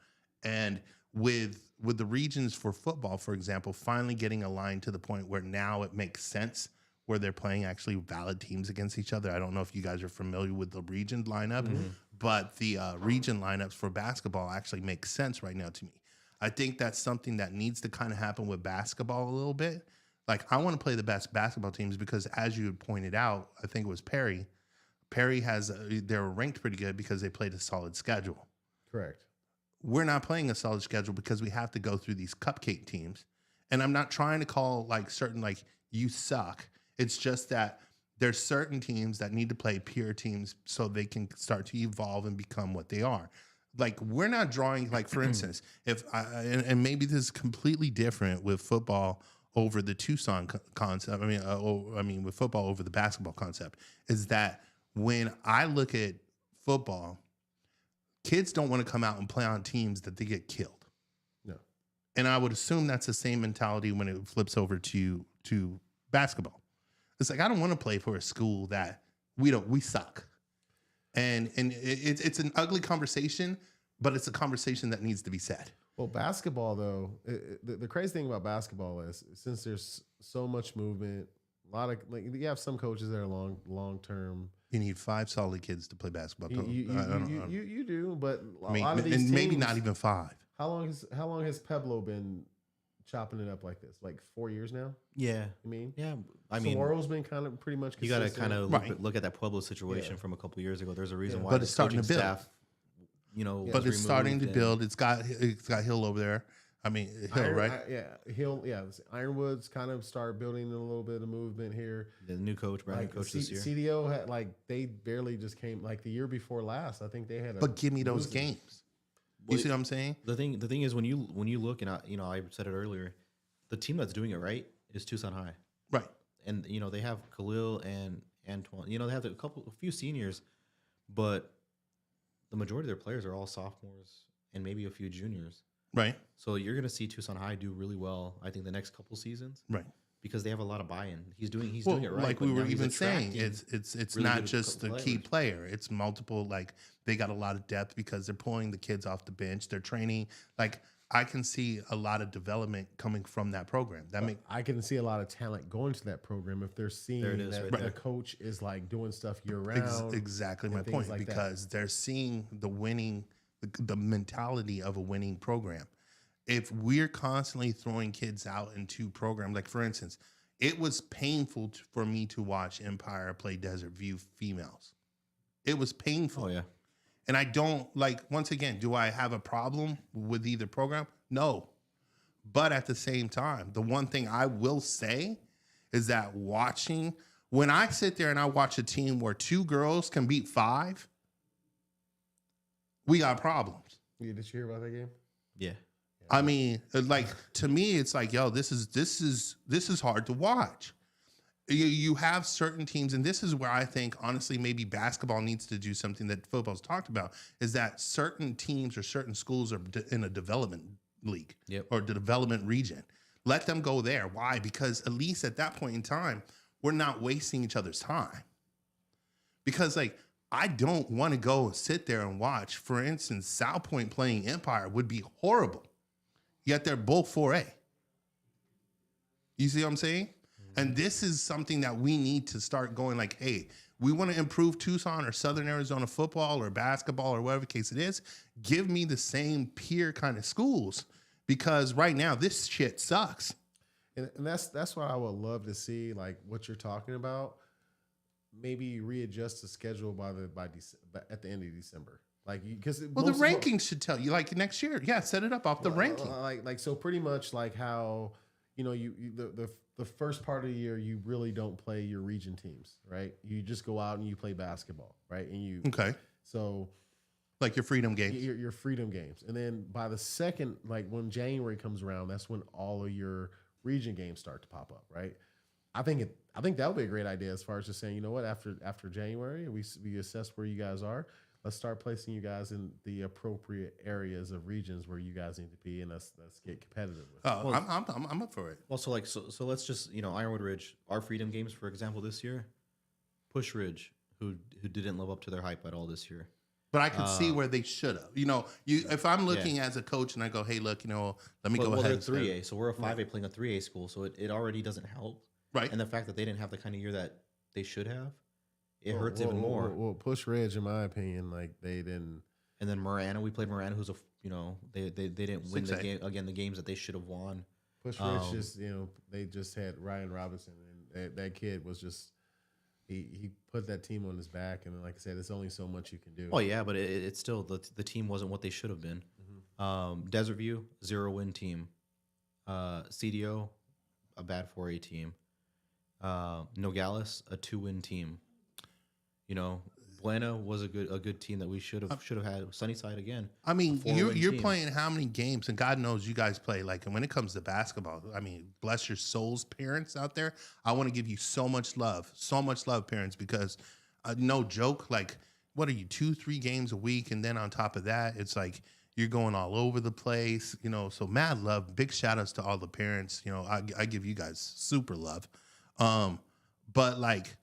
And with the regions for football, for example, finally getting aligned to the point where now it makes sense where they're playing actually valid teams against each other. I don't know if you guys are familiar with the region lineup, but the region lineups for basketball actually make sense right now to me. I think that's something that needs to kind of happen with basketball a little bit. Like, I want to play the best basketball teams because, as you had pointed out, I think it was Perry. Perry has, they're ranked pretty good because they played a solid schedule. Correct. We're not playing a solid schedule because we have to go through these cupcake teams. And I'm not trying to call like certain, like, you suck. It's just that there's certain teams that need to play peer teams so they can start to evolve and become what they are. Like, we're not drawing, like, for instance, if and maybe this is completely different with football over the Tucson concept. I mean, with football over the basketball concept, is that when I look at football, kids don't want to come out and play on teams that they get killed. No. And I would assume that's the same mentality when it flips over to basketball. It's like, I don't want to play for a school that we suck. And it's an ugly conversation, but it's a conversation that needs to be said. Well, basketball, though, the crazy thing about basketball is since there's so much movement, a lot of, like, you have some coaches that are long term. You need 5 solid kids to play basketball. You do, but I mean, lot of these and maybe teams- not even 5. How long has Pueblo been chopping it up like this? Like 4 years now. Yeah. I mean, Yeah. I mean, Saguaro's been kind of pretty much. you got to consistent. kind of Right. look at that Pueblo situation Yeah. from a couple years ago. There's a reason Yeah. why But the it's starting coaching to build. staff, But was it's starting to removed build. It's got Hill over there. I mean, Hill, right? Hill. Yeah, Ironwood's kind of started building a little bit of movement here. The new coach, brand new Like coach this year. CDO had they barely just came like the year before last. I think they had. But give me those losing. games. You Well, see what I'm saying? The thing is when you look, and I said it earlier, the team that's doing it right is Tucson High, Right. and they have Khalil and Antoine. They have a few seniors, but the majority of their players are all sophomores and maybe a few juniors. Right. So you're going to see Tucson High do really well, I think, the next couple seasons Right. because they have a lot of buy-in. He's doing it right. Like but we now were he's even saying, attracting it's really not good just the key players. player. It's multiple. Like, they got a lot of depth because they're pulling the kids off the bench. They're training. Like, I can see a lot of development coming from that program. I can see a lot of talent going to that program if they're seeing There it is, that right the there. coach is like doing stuff year round. exactly and my things point, like that. because they're seeing the winning, the mentality of a winning program. If we're constantly throwing kids out into programs, like, for instance, it was painful for me to watch Empire play Desert View females. It was painful. Oh yeah, And I don't, like, once again, do I have a problem with either program? No. But at the same time, the one thing I will say is that when I sit there and I watch a team where 2 girls can beat 5, we got problems. Yeah, did you hear about that game? yeah. I mean, like, to me, it's like, yo, this is hard to watch. You have certain teams, and this is where I think, honestly, maybe basketball needs to do something that football's talked about, is that certain teams or certain schools are in a development league Yep. or the development region. Let them go there. Why? Because at least at that point in time, we're not wasting each other's time. Because, like, I don't want to go sit there and watch, for instance, South Point playing Empire would be horrible. Yet they're both 4A. You see what I'm saying? And this is something that we need to start going like, hey, we want to improve Tucson or Southern Arizona football or basketball or whatever the case it is. Give me the same peer kind of schools, because right now this shit sucks. And that's what I would love to see, like what you're talking about. Maybe readjust the schedule at the end of December, like because the rankings should tell you, like, next year. Yeah, set it up off the ranking. like so pretty much like how the first part of the year you really don't play your region teams, right? You just go out and you play basketball, right? And you Okay, so like your freedom games. your freedom games, and then by the second, like when January comes around, that's when all of your region games start to pop up, right? I think that would be a great idea as far as just saying, you know what, after January, we assess where you guys are. let's start placing you guys in the appropriate areas of regions where you guys need to be, and let's get competitive with it. Oh, I'm up for it. Well, so let's just Ironwood Ridge, our Freedom Games, for example, this year, Push Ridge, who didn't live up to their hype at all this year. But I could see where they should have. If I'm looking as a coach and I go, hey, look, let me go Well, ahead. they're and start- 3A, so we're a 5A playing a 3A school, so it already doesn't help. Right. And the fact that they didn't have the kind of year that they should have, it hurts even more. Well, Push Ridge, in my opinion, like they didn't. And then Marana, we played Marana, who's they didn't win the 6A. game again, the games that they should have won. Push Ridge just they just had Ryan Robinson, and that kid was just he put that team on his back, and like I said, it's only so much you can do. Oh yeah, but it's still the team wasn't what they should have been. Desert View, 0-win team. CDO, a bad 4A team. Nogales, a 2-win team. Buena was a good team that we should have had. Sunnyside again. I mean, a 4-win you're team. playing how many games, and God knows you guys play. Like, and when it comes to basketball, I mean, bless your souls, parents out there. I want to give you so much love, parents, because no joke. Like, what are you, 2-3 games a week, and then on top of that, it's like you're going all over the place. So mad love. Big shout outs to all the parents. I give you guys super love. But like,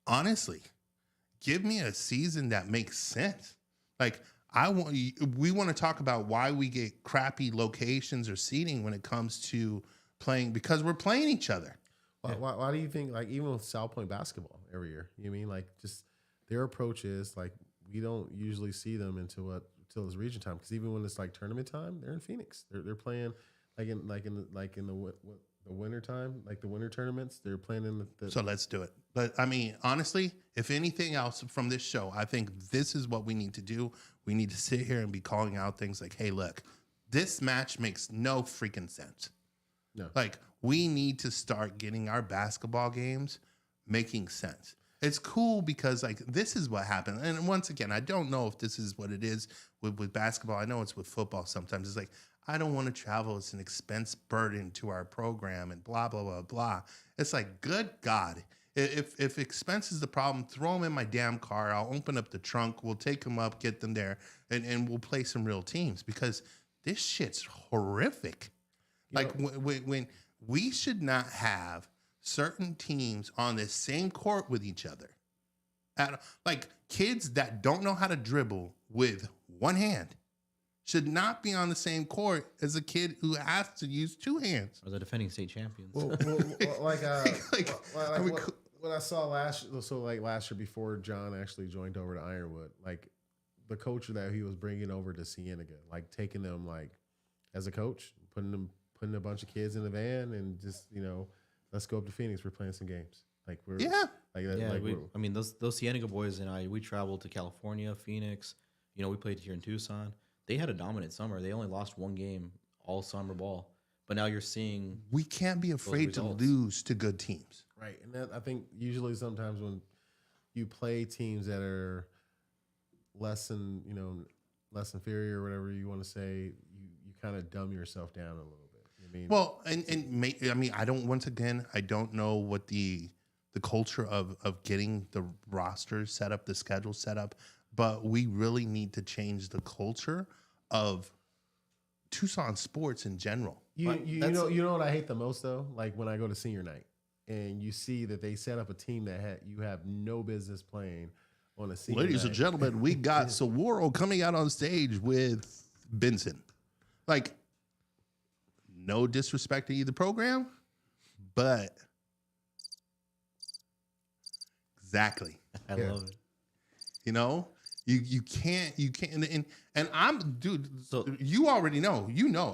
honestly, give me a season that makes sense. Like, we want to talk about why we get crappy locations or seating when it comes to playing, because we're playing each other. Why do you think, like, even with South Point basketball every year, like, just their approach is like, we don't usually see them until it's region time, because even when it's like tournament time, they're in Phoenix. They're playing in the winter time, like the winter tournaments. They're playing in the So let's do it. But I mean, honestly, if anything else from this show, I think this is what we need to do. We need to sit here and be calling out things like, hey, look, this match makes no freaking sense. No. Like, we need to start getting our basketball games making sense. It's cool because, like, this is what happened. And once again, I don't know if this is what it is with basketball. I know it's with football sometimes. It's like, I don't want to travel. It's an expense burden to our program and blah, blah, blah, blah. It's like, good God. If expense is the problem, throw them in my damn car. I'll open up the trunk. We'll take them up, get them there, and we'll play some real teams, because this shit's horrific. Like, when we should not have certain teams on the same court with each other. Like, kids that don't know how to dribble with one hand should not be on the same court as a kid who has to use two hands. Or the defending state champions. What I saw last year before John actually joined over to Ironwood, like the coach that he was bringing over to Cienega, like taking them like as a coach, putting a bunch of kids in the van and just let's go up to Phoenix. We're playing some games. Like we're those Cienega boys and I, we traveled to California, Phoenix. We played here in Tucson. They had a dominant summer. They only lost one game all summer ball. But now you're seeing we can't be afraid to lose to good teams. Right. And that, I think usually sometimes when you play teams that are less inferior or whatever you want to say, you kind of dumb yourself down a little bit. Well, I don't know what the culture of getting the roster set up, the schedule set up, but we really need to change the culture of Tucson sports in general. You know what I hate the most though? Like when I go to senior night and you see that they set up a team that you have no business playing on a senior Ladies night. and gentlemen, we got Saguaro coming out on stage with Benson. Like, no disrespect to either program, but exactly. I love it. You can't and I'm dude. So you already know.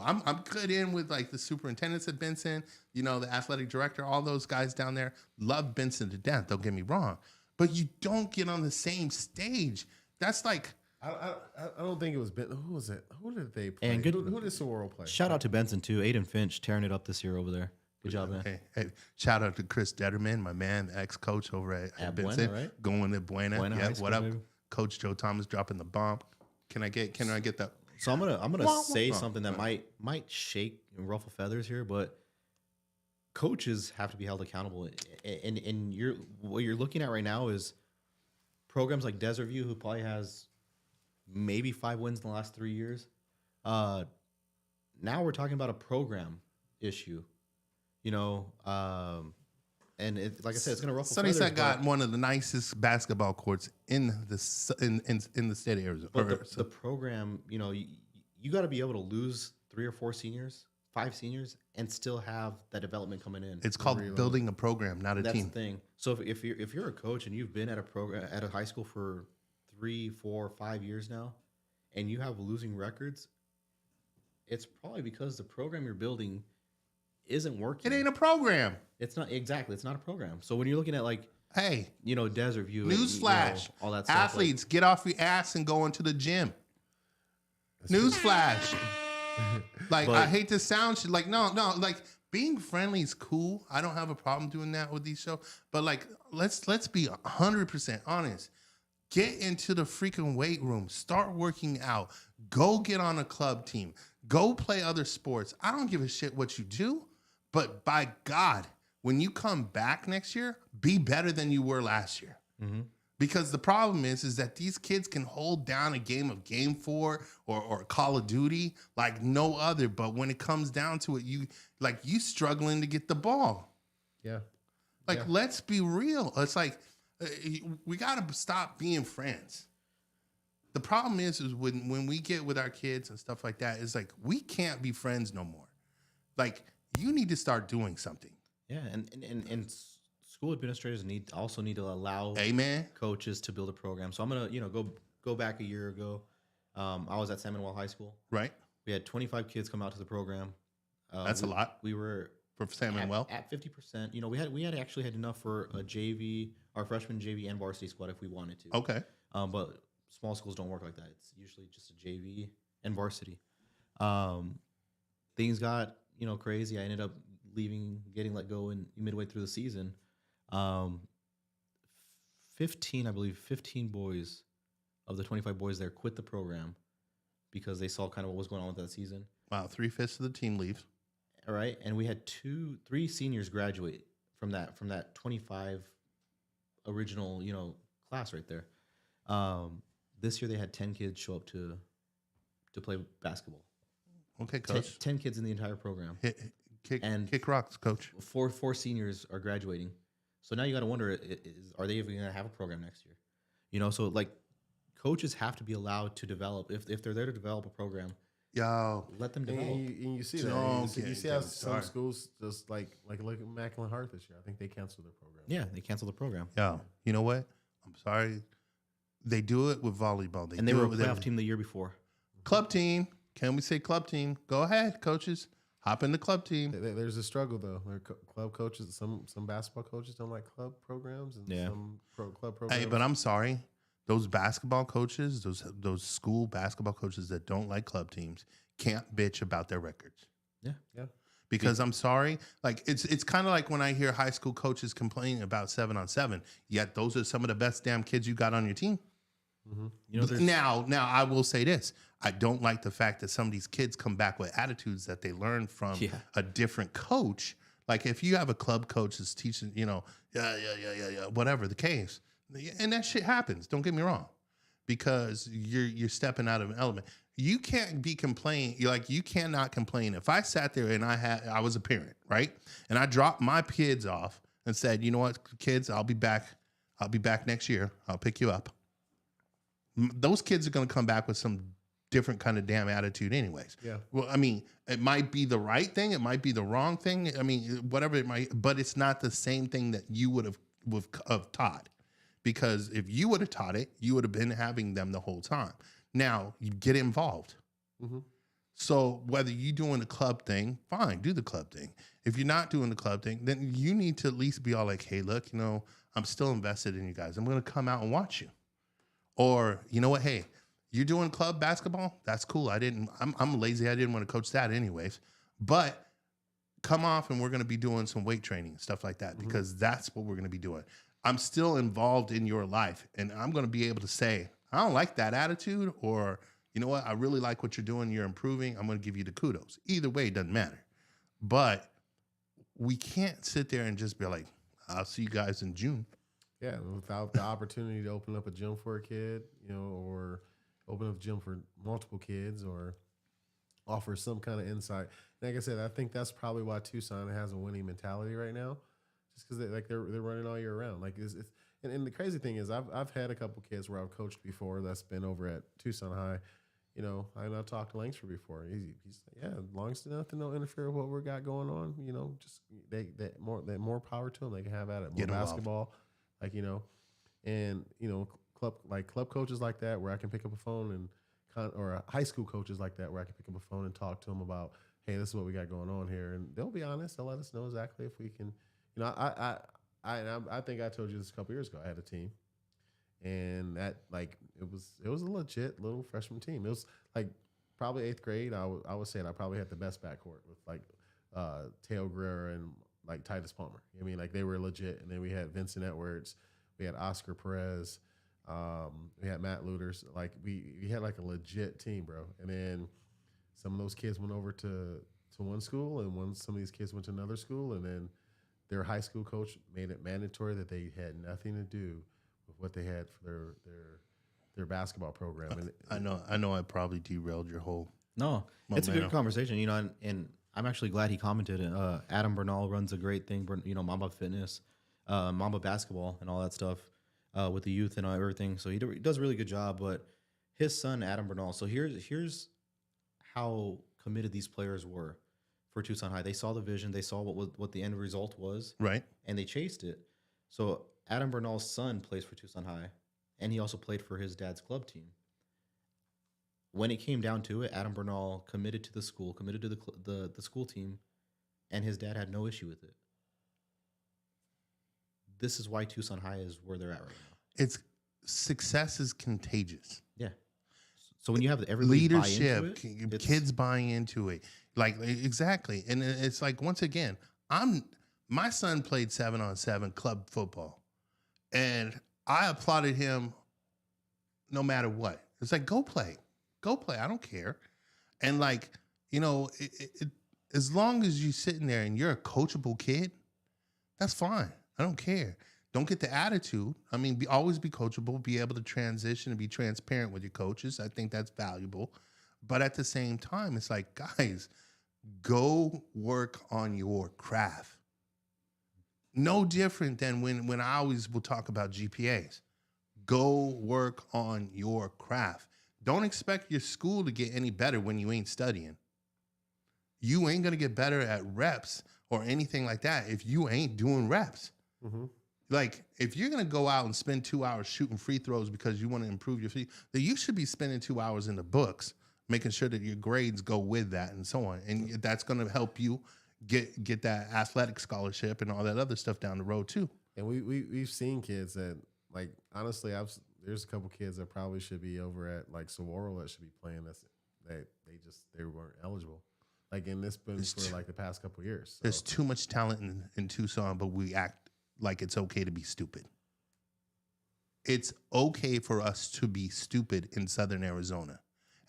I'm good in with like the superintendents at Benson. The athletic director, all those guys down there. Love Benson to death. Don't get me wrong, but you don't get on the same stage. That's like I don't think it was Ben. Who was it? Who did they play? And who did Saguaro play? Shout out to Benson too. Aiden Finch tearing it up this year over there. Good job, man. Hey, shout out to Chris Detterman, my man, ex-coach over at Benson, Buena, right? Going to Buena. Buena Yeah, High School, what up, baby. Coach Joe Thomas dropping the bomb. Can I get that? So I'm gonna say something that might shake and ruffle feathers here, but coaches have to be held accountable. And what you're looking at right now is programs like Desert View, who probably has maybe 5 wins in the last 3 years. Now we're talking about a program issue, and like I said, it's going to ruffle feathers. Sunnyside got one of the nicest basketball courts in the state of Arizona. But the program, you got to be able to lose 3 or 4 seniors, 5 seniors, and still have that development coming in. It's called Reload. building a program, not a That's team. the thing. So if you're a coach and you've been at a program at a high school for 3, 4, 5 years now, and you have losing records, it's probably because the program you're building isn't working. It ain't a program. It's not exactly. It's not a program. So when you're looking at Hey, Desert View, newsflash. all that stuff, Athletes, get off your ass and go into the gym. Newsflash. I But- hate to sound shit. No. Being friendly is cool. I don't have a problem doing that with these shows. But let's be 100% honest. Get into the freaking weight room. Start working out. Go get on a club team. Go play other sports. I don't give a shit what you do. But by God, when you come back next year, be better than you were last year. Mhm. Because the problem is that these kids can hold down a game of Game 4 or Call of Duty like no other. But when it comes down to it, you struggling to get the ball. Yeah. Let's be real. It's we got to stop being friends. The problem is when we get with our kids and stuff like that, it's we can't be friends no more. You need to start doing something. Yeah, and school administrators also need to allow Amen. coaches to build a program. So I'm gonna go back a year ago. I was at San Manuel High School. Right? We had 25 kids come out to the program. That's a lot We were for San Manuel. at 50%. We had actually had enough for a JV, our freshman JV and varsity squad if we wanted to. Okay. But small schools don't work like that. It's usually just a JV and varsity. Things got crazy. I ended up leaving, getting let go in midway through the season. 15 boys of the 25 boys there quit the program because they saw kind of what was going on with that season. Wow, 3/5 of the team leaves. All right, and we had 3 seniors graduate from that 25 original class right there. This year they had 10 kids show up to play basketball. Okay, coach. 10 kids in the entire program. Kick rocks, coach. Four seniors are graduating. So now you got to wonder: are they even going to have a program next year? So coaches have to be allowed to develop if they're there to develop a program. Yo, Let them And develop. you see that. Don't You get see how me some started. schools just look at Macklin Hart this year. I think they canceled their program. Yeah, they canceled the program, you know what? I'm sorry. They do it with volleyball. and they were a with playoff everything. team the year before. Club team. Can we say club team? Go ahead, coaches. Hop in the club team. There's a struggle though. Club coaches, some basketball coaches don't like club programs, and Yeah. some club programs. Hey, but I'm sorry. Those basketball coaches, those school basketball coaches that don't like club teams, can't bitch about their records. Yeah. Because I'm sorry, it's kind of like when I hear high school coaches complaining about 7-on-7. Yet those are some of the best damn kids you got on your team. There's Now I will say this: I don't like the fact that some of these kids come back with attitudes that they learned from Yeah. a different coach. Like if you have a club coach that's teaching, whatever the case, and that shit happens. Don't get me wrong, because you're stepping out of an element. You can't be complaining. You cannot complain. If I sat there and I was a parent, right, and I dropped my kids off and said, you know what, kids, I'll be back. I'll be back next year. I'll pick you up. Those kids are going to come back with some different kind of damn attitude anyways. Yeah. Well, I mean, it might be the right thing. It might be the wrong thing. I mean, whatever it might, but it's not the same thing that you would have taught. Because if you would have taught it, you would have been having them the whole time. Now, you get involved. Mm-hmm. So whether you're doing the club thing, fine, do the club thing. If you're not doing the club thing, then you need to at least be all like, hey, look, I'm still invested in you guys. I'm going to come out and watch you. Or, you know what? Hey, you're doing club basketball? That's cool. I'm lazy. I didn't want to coach that anyways. But come off and we're going to be doing some weight training, stuff like that, because that's what we're going to be doing. I'm still involved in your life, and I'm going to be able to say, I don't like that attitude, or, you know what? I really like what you're doing. You're improving. I'm going to give you the kudos. Either way, it doesn't matter. But we can't sit there and just be like, I'll see you guys in June. Yeah, without the opportunity to open up a gym for a kid, or open up a gym for multiple kids or offer some kind of insight. Like I said, I think that's probably why Tucson has a winning mentality right now, just because they're running all year round. Like and the crazy thing is I've had a couple kids where I've coached before that's been over at Tucson High. You know, I've talked to Langford before. He's yeah, as long as nothing don't interfere with what we got going on. You know, just they more power to them. They can have at it. More Get involved. basketball, like and club coaches like that where I can pick up a phone and or high school coaches like that where I can pick up a phone and talk to them about, hey, this is what we got going on here, and they'll be honest. They'll let us know exactly if we can. You know, I think I told you this a couple years ago. I had a team, and that it was a legit little freshman team. It was like probably 8th grade. I would say I probably had the best backcourt with Teo Guerrero and like Titus Palmer. I mean, like they were legit. And then we had Vincent Edwards, we had Oscar Perez, we had Matt Luters. Like we had like a legit team, bro. And then some of those kids went over to one school, and some of these kids went to another school, and then their high school coach made it mandatory that they had nothing to do with what they had for their basketball program. And I know I probably derailed your whole No, it's a good momentum. conversation, and I'm actually glad he commented. Adam Bernal runs a great thing, Mamba Fitness, Mamba Basketball, and all that stuff with the youth and everything. So he does a really good job. But his son, Adam Bernal. So here's how committed these players were for Tucson High. They saw the vision. They saw what the end result was, Right. and they chased it. So Adam Bernal's son plays for Tucson High, and he also played for his dad's club team. When it came down to it, Adam Bernal committed to the school, committed to the school team, and his dad had no issue with it. This is why Tucson High is where they're at right now. It's success is contagious. Yeah. So when you have everybody buy Leadership, into it, kids buying into it, like exactly, and it's like once again, my son played 7-on-7 club football, and I applauded him no matter what. It's like go play, I don't care, and like as long as you're sitting there and you're a coachable kid, that's fine. I don't care. Don't get the attitude. I mean, always be coachable, be able to transition and be transparent with your coaches. I think that's valuable. But at the same time, it's like, guys, go work on your craft. No different than when I always will talk about GPAs. Go work on your craft. Don't expect your school to get any better when you ain't studying. You ain't going to get better at reps or anything like that if you ain't doing reps. mm-hmm. Like, if you're going to go out and spend 2 hours shooting free throws because you want to improve your feet, then you should be spending 2 hours in the books, making sure that your grades go with that and so on. And that's going to help you get that athletic scholarship and all that other stuff down the road too. And we've seen kids that, like, honestly, there's a couple kids that probably should be over at like Saguaro that should be playing this. They weren't eligible. Like, and this been for like the past couple years. So. There's too much talent in Tucson, but we act like it's okay to be stupid. It's okay for us to be stupid in Southern Arizona.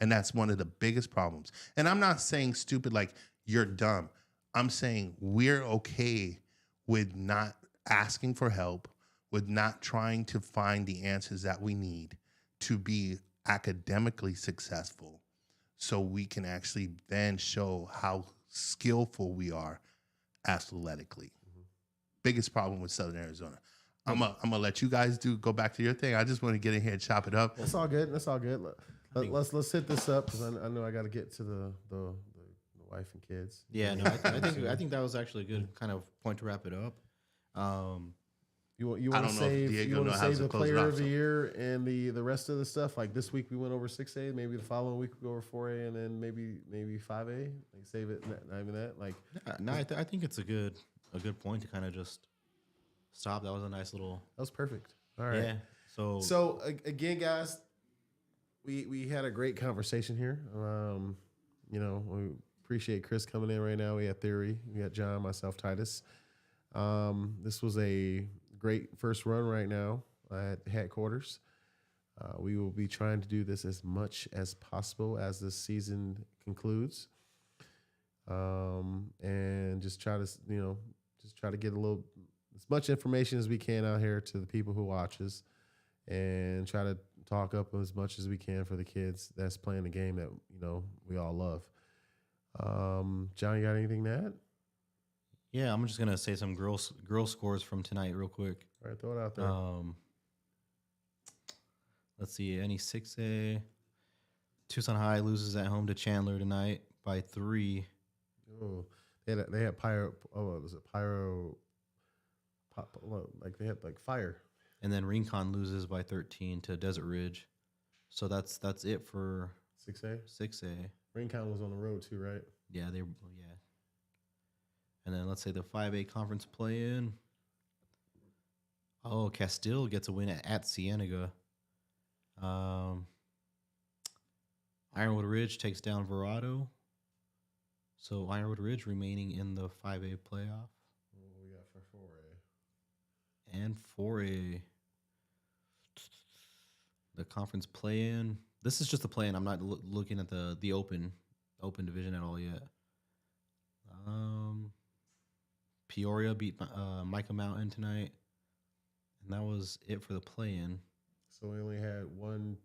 And that's one of the biggest problems. And I'm not saying stupid like you're dumb. I'm saying we're okay with not asking for help, with not trying to find the answers that we need to be academically successful, so we can actually then show how skillful we are athletically. Biggest problem with Southern Arizona. I'm gonna let you guys go back to your thing. I just want to get in here and chop it up. That's all good. That's all good. Let's hit this up because I know I got to get to the wife and kids. Yeah, no, I think that was actually a good kind of point to wrap it up. You want I to don't know if save Diego you want knows to how save to the close it player off, of the so. year and the rest of the stuff. Like this week we went over 6A, maybe the following week we go over 4A, and then maybe 5A. Like save it, not even that. Like No, I think it's a good point to kind of just stop. That was a nice little that was perfect. All right. yeah. So again, guys, we had a great conversation here. We appreciate Chris coming in right now. We had Theory, we got John, myself, Titus. This was a great first run right now at headquarters. We will be trying to do this as much as possible as this season concludes, and just try to get as much information as we can out here to the people who watch us. and try to talk up as much as we can for the kids that's playing the game that we all love. Johnny, got anything to add? Yeah, I'm just gonna say some girl scores from tonight real quick. All right, throw it out there. Let's see, any 6A. Tucson High loses at home to Chandler tonight by 3. Oh, they had pyro. Oh, was it pyro? Like they had like fire. And then Rincon loses by 13 to Desert Ridge. So that's it for 6A. 6A. Rincon was on the road too, right? Yeah. And then let's say the 5A conference play-in. Oh, Castile gets a win at Cienega. Ironwood Ridge takes down Verado. So Ironwood Ridge remaining in the 5A playoff. What we got for 4A? And 4A. The conference play-in. This is just the play-in. I'm not looking at the open division at all yet. Peoria beat Micah Mountain tonight, and that was it for the play-in. So we only had one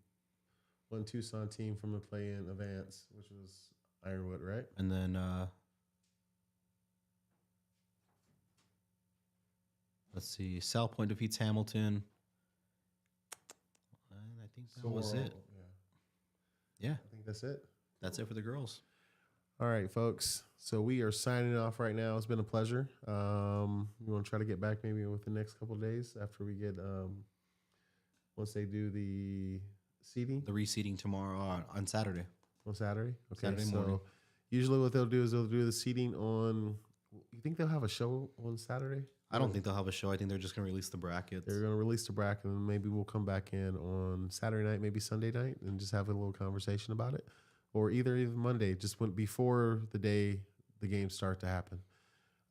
Tucson team from the play-in advance, which was Ironwood, right? And then let's see, South Point defeats Hamilton. And I think that was we're it. all- Yeah, I think that's it. that's it for the girls. All right, folks. So we are signing off right now. It's been a pleasure. We want to try to get back maybe within the next couple of days after we get once they do the seating The reseeding tomorrow on Saturday. on Saturday. Okay, Saturday so morning. usually what they'll do is they'll do the seating on. You think they'll have a show on Saturday? I don't think they'll have a show. I think they're just going to release the brackets. They're going to release the bracket, and maybe we'll come back in on Saturday night, maybe Sunday night, and just have a little conversation about it. Or even Monday, just before the day the games start to happen.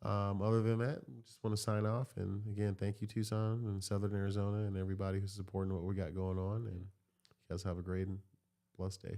Other than that, we just want to sign off. And again, thank you, Tucson and Southern Arizona, and everybody who's supporting what we got going on. And you guys have a great and blessed day.